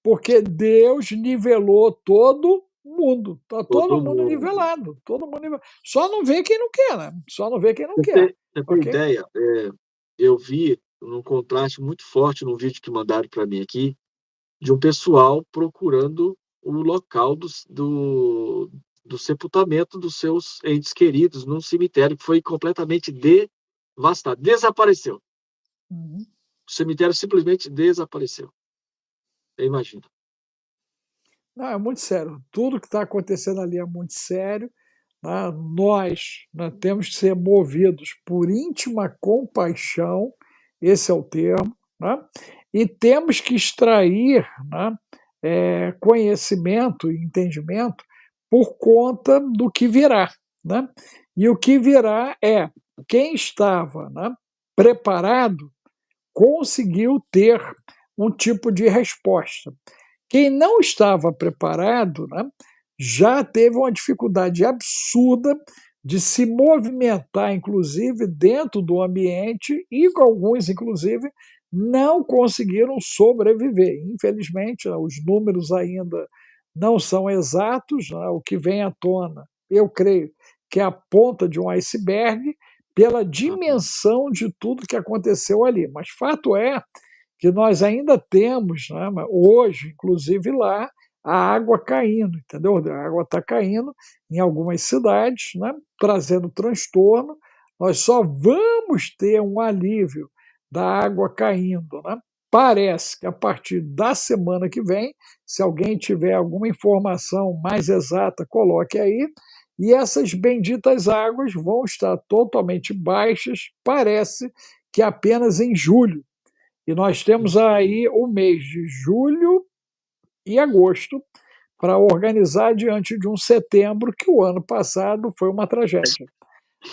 porque Deus nivelou todo mundo. Está todo Todo mundo mundo. nivelado. Todo mundo nivelado. Só não vê quem não quer, né? Só não vê quem não quer. Você tem Ok? ideia? Eu vi um contraste muito forte no vídeo que mandaram para mim aqui, de um pessoal procurando o local do sepultamento dos seus entes queridos num cemitério que foi completamente devastado. Desapareceu. Uhum. O cemitério simplesmente desapareceu. Você imagina. Não, é muito sério. Tudo que está acontecendo ali é muito sério. Né? Nós, né, temos que ser movidos por íntima compaixão, esse é o termo, né? E temos que extrair, né, conhecimento e entendimento por conta do que virá. Né? E o que virá é quem estava, né, preparado conseguiu ter um tipo de resposta. Quem não estava preparado, né, já teve uma dificuldade absurda de se movimentar, inclusive dentro do ambiente, e alguns, inclusive, não conseguiram sobreviver. Infelizmente, né, os números ainda não são exatos, né, o que vem à tona, eu creio que é a ponta de um iceberg pela Uhum. dimensão de tudo que aconteceu ali. Mas fato é que nós ainda temos, né, hoje, inclusive lá, a água caindo, entendeu? A água está caindo em algumas cidades, né, trazendo transtorno. Nós só vamos ter um alívio da água caindo, né? Parece que a partir da semana que vem, se alguém tiver alguma informação mais exata, coloque aí. E essas benditas águas vão estar totalmente baixas, parece que apenas em julho. E nós temos aí o mês de julho e agosto para organizar diante de um setembro que o ano passado foi uma tragédia.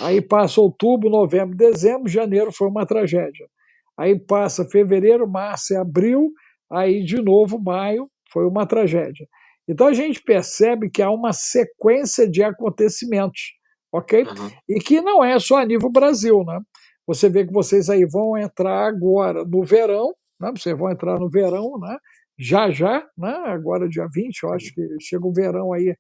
Aí passa outubro, novembro, dezembro, janeiro foi uma tragédia. Aí passa fevereiro, março e abril, aí de novo maio foi uma tragédia. Então a gente percebe que há uma sequência de acontecimentos, ok? Uhum. E que não é só a nível Brasil, né? Você vê que vocês aí vão entrar agora no verão, né? Vocês vão entrar no verão, né? Já já, né? Agora dia 20, eu acho que chega o verão aí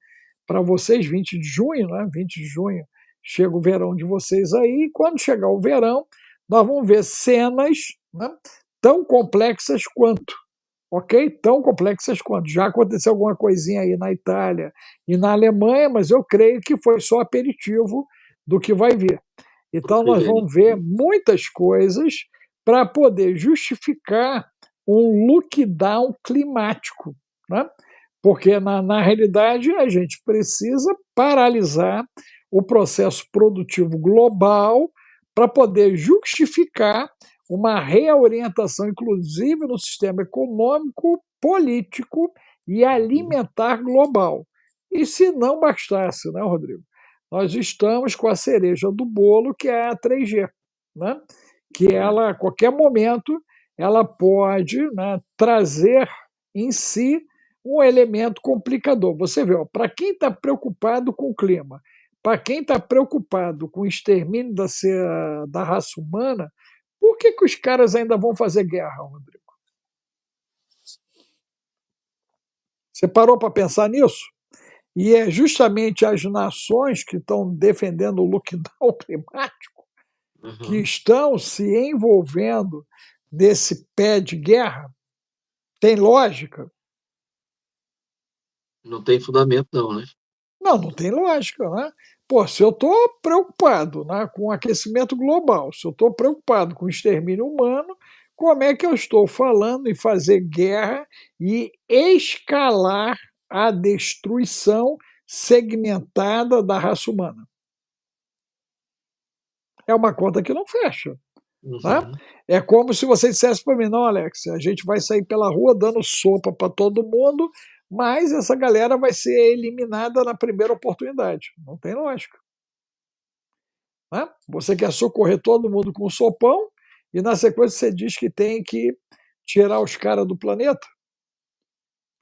para vocês, 20 de junho, né? 20 de junho chega o verão de vocês aí, e quando chegar o verão, nós vamos ver cenas, né, tão complexas quanto, ok? Tão complexas quanto. Já aconteceu alguma coisinha aí na Itália e na Alemanha, mas eu creio que foi só aperitivo do que vai vir. Então, nós vamos ver muitas coisas para poder justificar um lockdown climático, né? Porque, na realidade, a gente precisa paralisar o processo produtivo global para poder justificar uma reorientação, inclusive no sistema econômico, político e alimentar global. E se não bastasse, né, Rodrigo? Nós estamos com a cereja do bolo, que é a 3G, né? Que ela, a qualquer momento, ela pode, né, trazer em si um elemento complicador. Você vê, para quem está preocupado com o clima, para quem está preocupado com o extermínio da raça humana, por que os caras ainda vão fazer guerra, Rodrigo? Você parou para pensar nisso? E é justamente as nações que estão defendendo o lockdown climático que estão se envolvendo nesse pé de guerra. Tem lógica? Não tem fundamento, não, né? Não, não tem lógica, né? Pô, se eu estou preocupado, né, com o aquecimento global, se eu estou preocupado com o extermínio humano, como é que eu estou falando em fazer guerra e escalar a destruição segmentada da raça humana? É uma conta que não fecha. Né? É como se você dissesse para mim: não, Alex, a gente vai sair pela rua dando sopa para todo mundo, mas essa galera vai ser eliminada na primeira oportunidade. Não tem lógica. Né? Você quer socorrer todo mundo com sopão e na sequência você diz que tem que tirar os caras do planeta?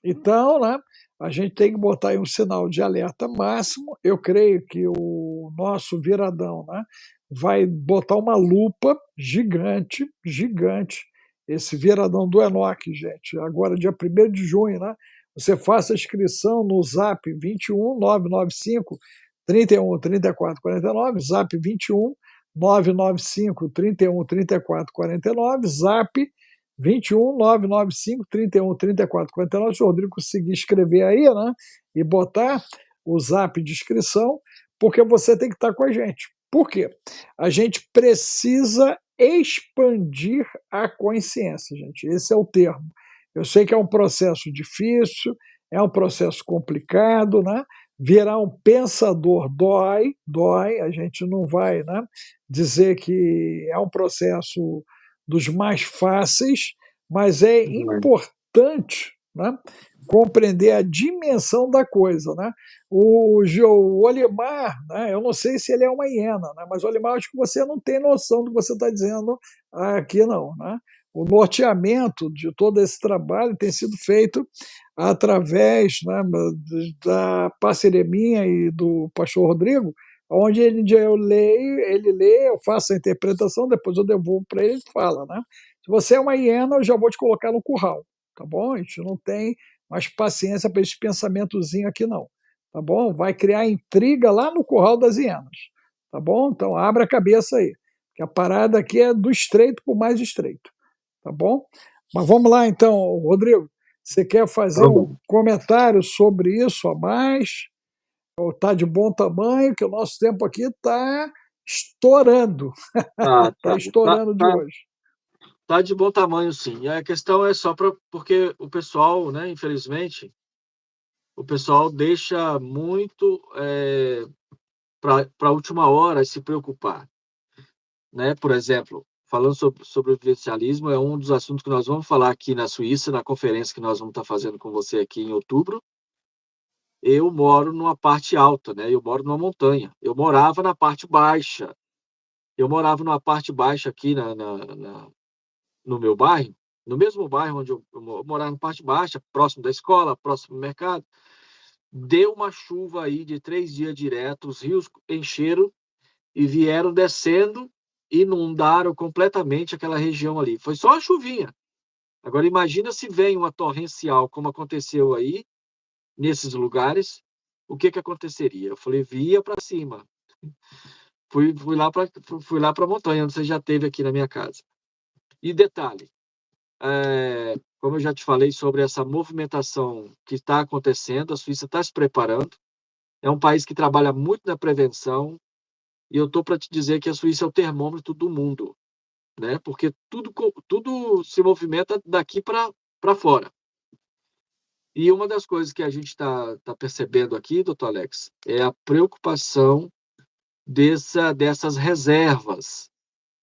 Então, né, a gente tem que botar aí um sinal de alerta máximo. Eu creio que o nosso viradão, né, vai botar uma lupa gigante, gigante. Esse viradão do Enoque, gente, agora dia 1º de junho, né? Você faça a inscrição no Zap 21 995 31 34 49, Zap 21 995 31 34 49, Zap 21 995 31 34 49. Se o Rodrigo conseguir escrever aí, né? E botar o Zap de inscrição, porque você tem que estar com a gente. Por quê? A gente precisa expandir a consciência, gente. Esse é o termo. Eu sei que é um processo difícil, é um processo complicado, né? Virar um pensador dói, dói. A gente não vai, né, dizer que é um processo dos mais fáceis, mas é importante, né, compreender a dimensão da coisa. Né? O Olimar, né, eu não sei se ele é uma hiena, né, mas o Olimar, acho que você não tem noção do que você está dizendo aqui, não. Né? O norteamento de todo esse trabalho tem sido feito através, né, da parceria minha e do pastor Rodrigo, onde ele lê, eu faço a interpretação, depois eu devolvo para ele e fala. Né? Se você é uma hiena, eu já vou te colocar no curral, tá bom? A gente não tem mais paciência para esse pensamentozinho aqui, não. Tá bom? Vai criar intriga lá no curral das hienas. Tá bom? Então abra a cabeça aí. Que a parada aqui é do estreito para o mais estreito. Tá bom? Mas vamos lá então, Rodrigo. Você quer fazer um comentário sobre isso a mais? Ou está de bom tamanho, que o nosso tempo aqui está estourando. Está estourando de hoje. Tá de bom tamanho, sim. E a questão é só porque o pessoal, né, infelizmente, o pessoal deixa muito para a última hora se preocupar. Né? Por exemplo, falando sobre o vivencialismo, é um dos assuntos que nós vamos falar aqui na Suíça, na conferência que nós vamos estar fazendo com você aqui em outubro. Eu moro numa parte alta, né? Eu moro numa montanha. Eu morava na parte baixa. Eu morava numa parte baixa aqui no meu bairro, no mesmo bairro onde eu morava, na parte baixa, próximo da escola, próximo do mercado. Deu uma chuva aí de 3 dias direto, os rios encheram e vieram descendo, inundaram completamente aquela região ali. Foi só uma chuvinha. Agora imagina se vem uma torrencial, como aconteceu aí, nesses lugares, o que aconteceria? Eu falei, via para cima. Fui lá para a montanha, onde você já esteve aqui na minha casa. E detalhe, como eu já te falei sobre essa movimentação que está acontecendo, a Suíça está se preparando. É um país que trabalha muito na prevenção, e eu estou para te dizer que a Suíça é o termômetro do mundo, né? Porque tudo se movimenta daqui para fora. E uma das coisas que a gente está percebendo aqui, doutor Alex, é a preocupação dessas reservas.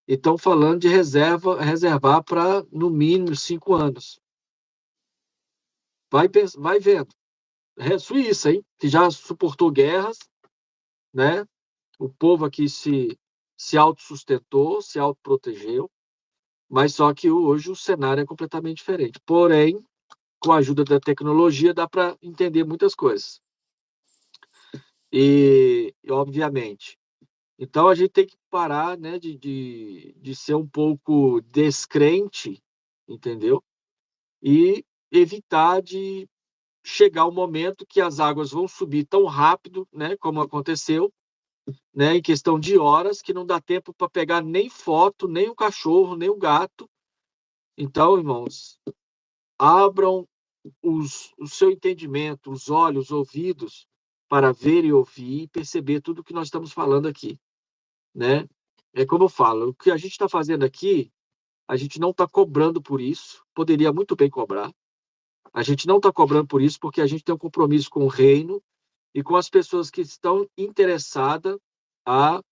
E estão falando de reservar para, no mínimo, 5 anos. Vai vendo. Suíça, hein? Que já suportou guerras, né? O povo aqui se autossustentou, se autoprotegeu, mas só que hoje o cenário é completamente diferente. Porém, com a ajuda da tecnologia, dá para entender muitas coisas. Obviamente, então a gente tem que parar, né, de ser um pouco descrente, entendeu? E evitar de chegar o momento que as águas vão subir tão rápido, né, como aconteceu, né, em questão de horas, que não dá tempo para pegar nem foto, nem o cachorro, nem o gato. Então, irmãos, abram o seu entendimento, os olhos, os ouvidos, para ver e ouvir e perceber tudo que nós estamos falando aqui, né? É como eu falo, o que a gente está fazendo aqui, a gente não está cobrando por isso, poderia muito bem cobrar. A gente não está cobrando por isso porque a gente tem um compromisso com o reino e com as pessoas que estão interessadas a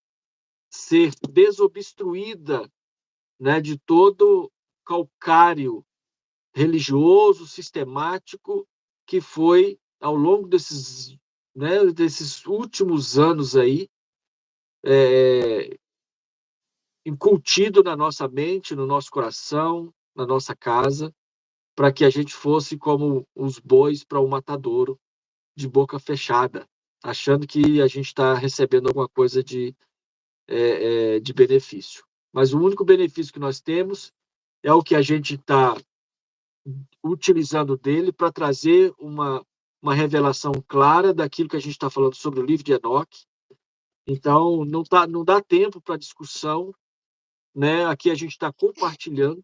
ser desobstruída, né, de todo calcário religioso, sistemático, que foi, ao longo desses, né, desses últimos anos aí, incutido na nossa mente, no nosso coração, na nossa casa, para que a gente fosse como os bois para o matadouro, de boca fechada, achando que a gente está recebendo alguma coisa de benefício. Mas o único benefício que nós temos é o que a gente está utilizando dele para trazer uma revelação clara daquilo que a gente está falando sobre o livro de Enoque. Então, não dá tempo para discussão, né? Aqui a gente está compartilhando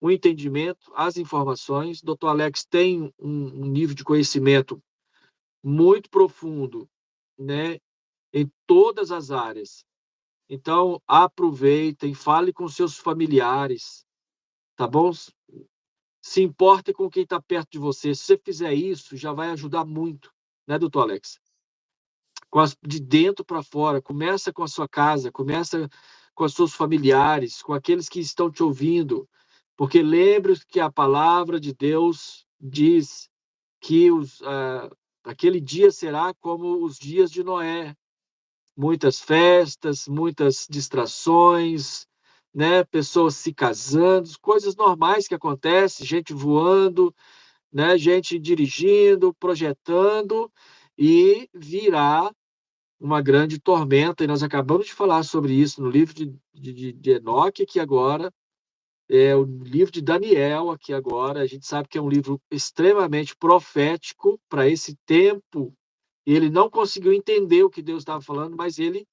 o entendimento, as informações. Dr. Alex tem um nível de conhecimento muito profundo, né? Em todas as áreas. Então, aproveitem, fale com seus familiares, tá bom? Se importe com quem está perto de você. Se você fizer isso, já vai ajudar muito, né, doutor Alex? De dentro para fora. Começa com a sua casa, começa com os seus familiares, com aqueles que estão te ouvindo. Porque lembre que a palavra de Deus diz que aquele dia será como os dias de Noé. Muitas festas, muitas distrações, né? Pessoas se casando, coisas normais que acontecem, gente voando, né? Gente dirigindo, projetando, e virá uma grande tormenta. E nós acabamos de falar sobre isso no livro de Enoque, que agora é o livro de Daniel, aqui agora. A gente sabe que é um livro extremamente profético para esse tempo. Ele não conseguiu entender o que Deus estava falando, mas ele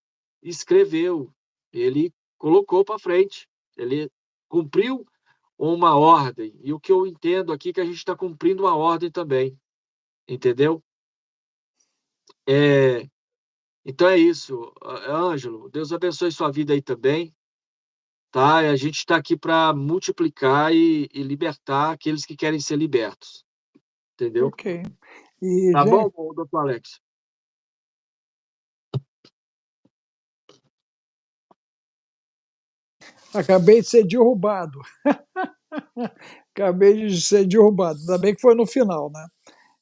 escreveu, ele colocou para frente, ele cumpriu uma ordem. E o que eu entendo aqui é que a gente está cumprindo uma ordem também, entendeu? Então é isso, Ângelo. Deus abençoe sua vida aí também, tá? A gente está aqui para multiplicar e libertar aqueles que querem ser libertos, entendeu? Ok. E, Tá bom, gente, doutor Alex? acabei de ser derrubado. Acabei de ser derrubado. Ainda bem que foi no final, né?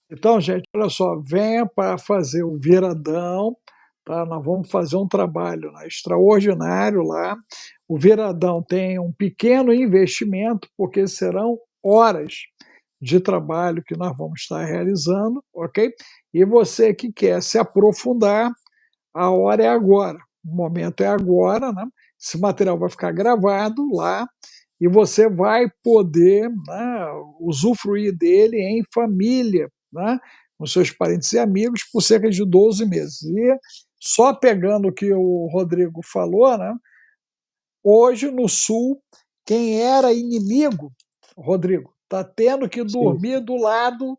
Então, gente, olha só, venha para fazer o viradão, tá? Nós vamos fazer um trabalho, né, extraordinário lá. O viradão tem um pequeno investimento, porque serão horas de trabalho que nós vamos estar realizando, ok? E você que quer se aprofundar, a hora é agora, o momento é agora, né? Esse material vai ficar gravado lá e você vai poder, né, usufruir dele em família, né, com seus parentes e amigos por cerca de 12 meses. E só pegando o que o Rodrigo falou, né? Hoje no Sul, quem era inimigo, Rodrigo, está tendo que Sim. dormir do lado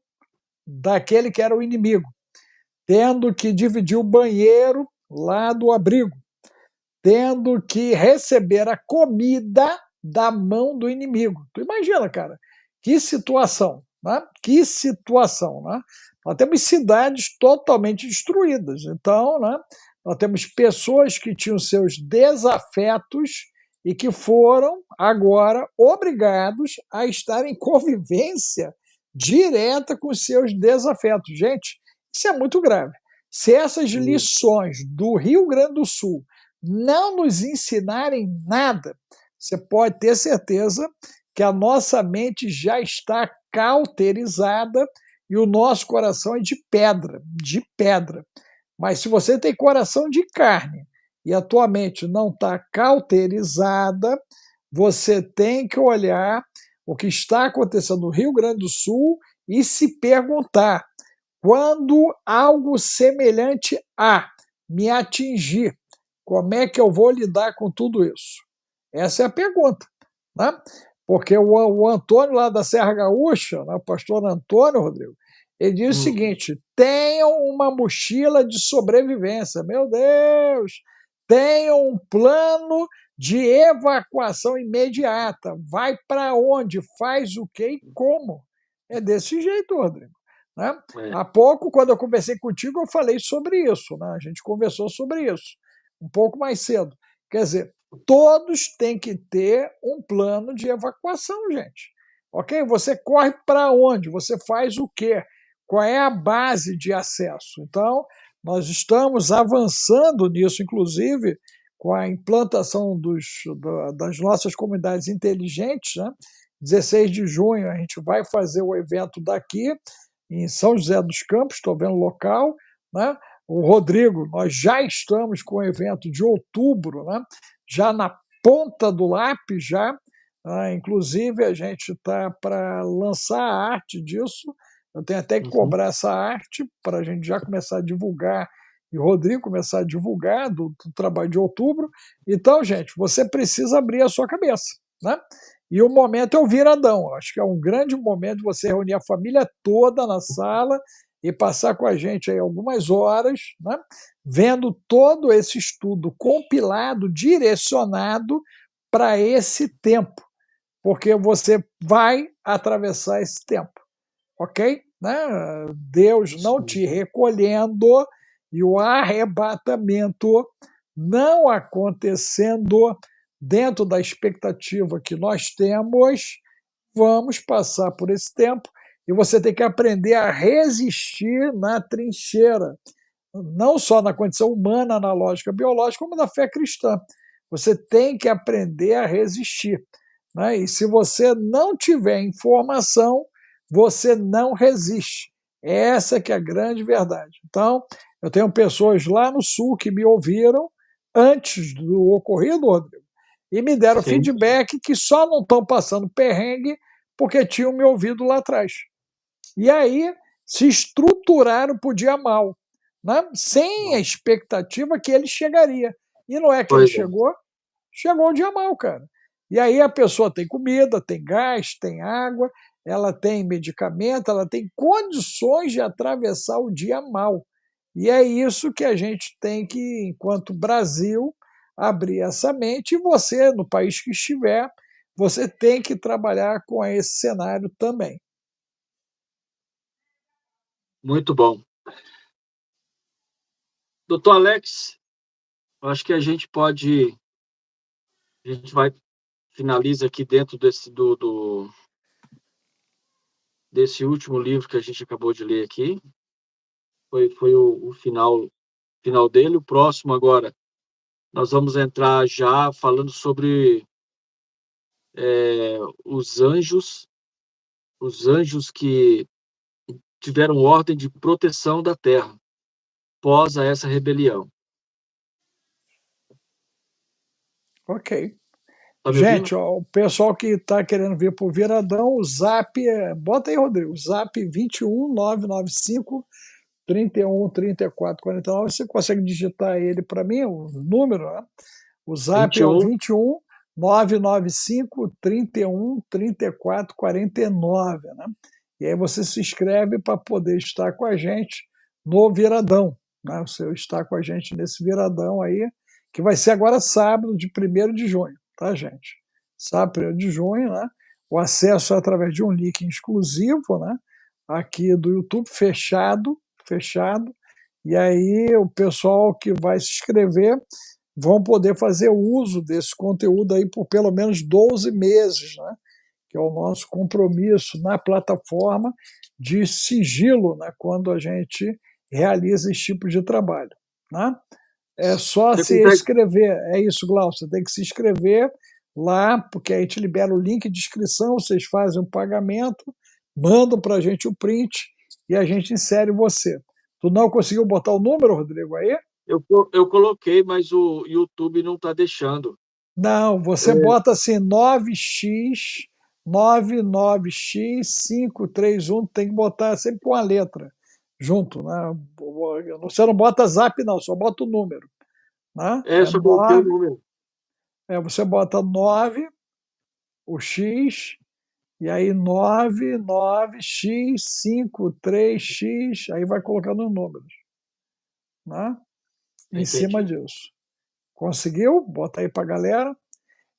daquele que era o inimigo, tendo que dividir o banheiro lá do abrigo, tendo que receber a comida da mão do inimigo. Tu imagina, cara, que situação, né? Que situação, né? Nós temos cidades totalmente destruídas. Então, né, nós temos pessoas que tinham seus desafetos e que foram agora obrigados a estar em convivência direta com seus desafetos. Gente, isso é muito grave. Se essas lições do Rio Grande do Sul não nos ensinarem nada, você pode ter certeza que a nossa mente já está cauterizada e o nosso coração é de pedra, de pedra. Mas se você tem coração de carne e a tua mente não está cauterizada, você tem que olhar o que está acontecendo no Rio Grande do Sul e se perguntar: quando algo semelhante a me atingir, como é que eu vou lidar com tudo isso? Essa é a pergunta, né? Porque o Antônio lá da Serra Gaúcha, né, o pastor Antônio, Rodrigo, ele diz o seguinte: tenham uma mochila de sobrevivência. Meu Deus! Tenham um plano de evacuação imediata. Vai para onde? Faz o quê e como? É desse jeito, Rodrigo. Né? Há pouco, quando eu conversei contigo, eu falei sobre isso. Né? A gente conversou sobre isso um pouco mais cedo. Quer dizer, todos têm que ter um plano de evacuação, gente. Ok? Você corre para onde? Você faz o quê? Qual é a base de acesso? Então, nós estamos avançando nisso, inclusive, com a implantação das nossas comunidades inteligentes. Né? 16 de junho a gente vai fazer o evento daqui, em São José dos Campos, estou vendo o local. Né? O Rodrigo, nós já estamos com o evento de outubro, né? Já na ponta do lápis, já. Inclusive, a gente está para lançar a arte disso. Eu tenho até que cobrar essa arte para a gente já começar a divulgar e o Rodrigo começar a divulgar do trabalho de outubro. Então, gente, você precisa abrir a sua cabeça, né? E o momento é o viradão. Acho que é um grande momento de você reunir a família toda na sala e passar com a gente aí algumas horas, né, vendo todo esse estudo compilado, direcionado para esse tempo, porque você vai atravessar esse tempo, ok? Né? Deus não te recolhendo e o arrebatamento não acontecendo dentro da expectativa que nós temos, vamos passar por esse tempo e você tem que aprender a resistir na trincheira, não só na condição humana, na lógica biológica, como na fé cristã. Você tem que aprender a resistir. Né? E se você não tiver informação, você não resiste. Essa que é a grande verdade. Então, eu tenho pessoas lá no Sul que me ouviram antes do ocorrido, Rodrigo, e me deram feedback que só não estão passando perrengue porque tinham me ouvido lá atrás. E aí se estruturaram para o dia mal, né? Sem a expectativa que ele chegaria. E não é que ele chegou o dia mal, cara. E aí a pessoa tem comida, tem gás, tem água, ela tem medicamento, ela tem condições de atravessar o dia mal. E é isso que a gente tem que, enquanto Brasil, abrir essa mente. E você, no país que estiver, você tem que trabalhar com esse cenário também. Muito bom. Doutor Alex, acho que a gente vai finaliza aqui dentro desse último livro que a gente acabou de ler aqui. Foi o final dele. O próximo agora, nós vamos entrar já falando sobre os anjos que tiveram ordem de proteção da terra após essa rebelião. Ok. Tá me ouvindo? Gente, ó, o pessoal que está querendo vir para o Viradão, o Zap, bota aí, Rodrigo, o Zap 21 995 31 34 49. Você consegue digitar ele para mim, o número, né? O Zap é o 21. 21 995 31 34 49, né? E aí você se inscreve para poder estar com a gente no Viradão, né? Você está com a gente nesse Viradão aí, que vai ser agora sábado, de 1º de junho, tá, gente? Sábado, 1º de junho, né? O acesso é através de um link exclusivo, né? Aqui do YouTube, fechado. E aí o pessoal que vai se inscrever vão poder fazer uso desse conteúdo aí por pelo menos 12 meses, né? Que é o nosso compromisso na plataforma de sigilo, né? Quando a gente realiza esse tipo de trabalho, né? É só Você se consegue. inscrever, é isso, Glaucio, você tem que se inscrever lá, porque aí te libera o link de inscrição, vocês fazem o pagamento, mandam para a gente o print e a gente insere você. Tu não conseguiu botar o número, Rodrigo, aí? Eu coloquei, mas o YouTube não está deixando. Não, você É, bota assim 9x99x531, tem que botar sempre com a letra junto, né? Você não bota zap não, só bota o número, né? só coloquei o número. Você bota 9, o X, e aí 99x53x, aí vai colocando os números, né? Em cima Entendi. disso. Conseguiu? Bota aí pra galera.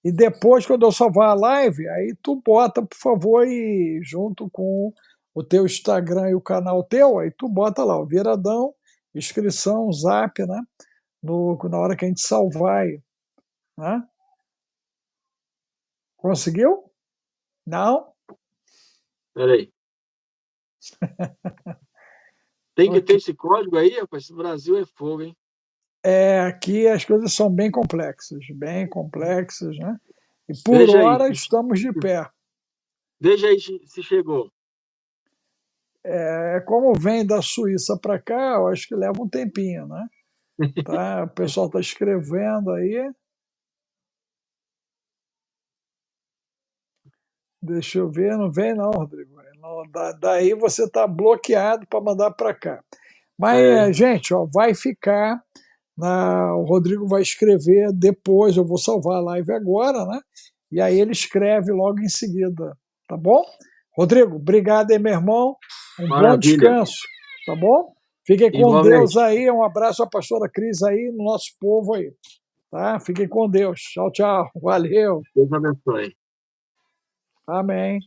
E depois, quando eu salvar a live, aí tu bota, por favor, aí, junto com o teu Instagram e o canal teu, aí tu bota lá, o Viradão, inscrição, zap, né? Na hora que a gente salvar aí, né? Conseguiu? Não? Peraí. Tem que ter Ok. esse código aí, rapaz. O Brasil é fogo, hein? Aqui as coisas são bem complexas, né? E por Veja aí. hora estamos de pé. Veja aí se chegou. Como vem da Suíça para cá, eu acho que leva um tempinho, né? Tá? O pessoal está escrevendo aí. Deixa eu ver, não vem não, Rodrigo. Não, daí você está bloqueado para mandar para cá. É, Mas, gente, ó, vai ficar. O Rodrigo vai escrever depois, eu vou salvar a live agora, né? E aí ele escreve logo em seguida, tá bom? Rodrigo, obrigado aí, meu irmão. Um bom maravilha. descanso, tá bom? Fiquem com Deus Igualmente. aí. Um abraço à pastora Cris aí, no nosso povo aí, tá? Fiquem com Deus. Tchau, tchau. Valeu. Deus abençoe. Amém.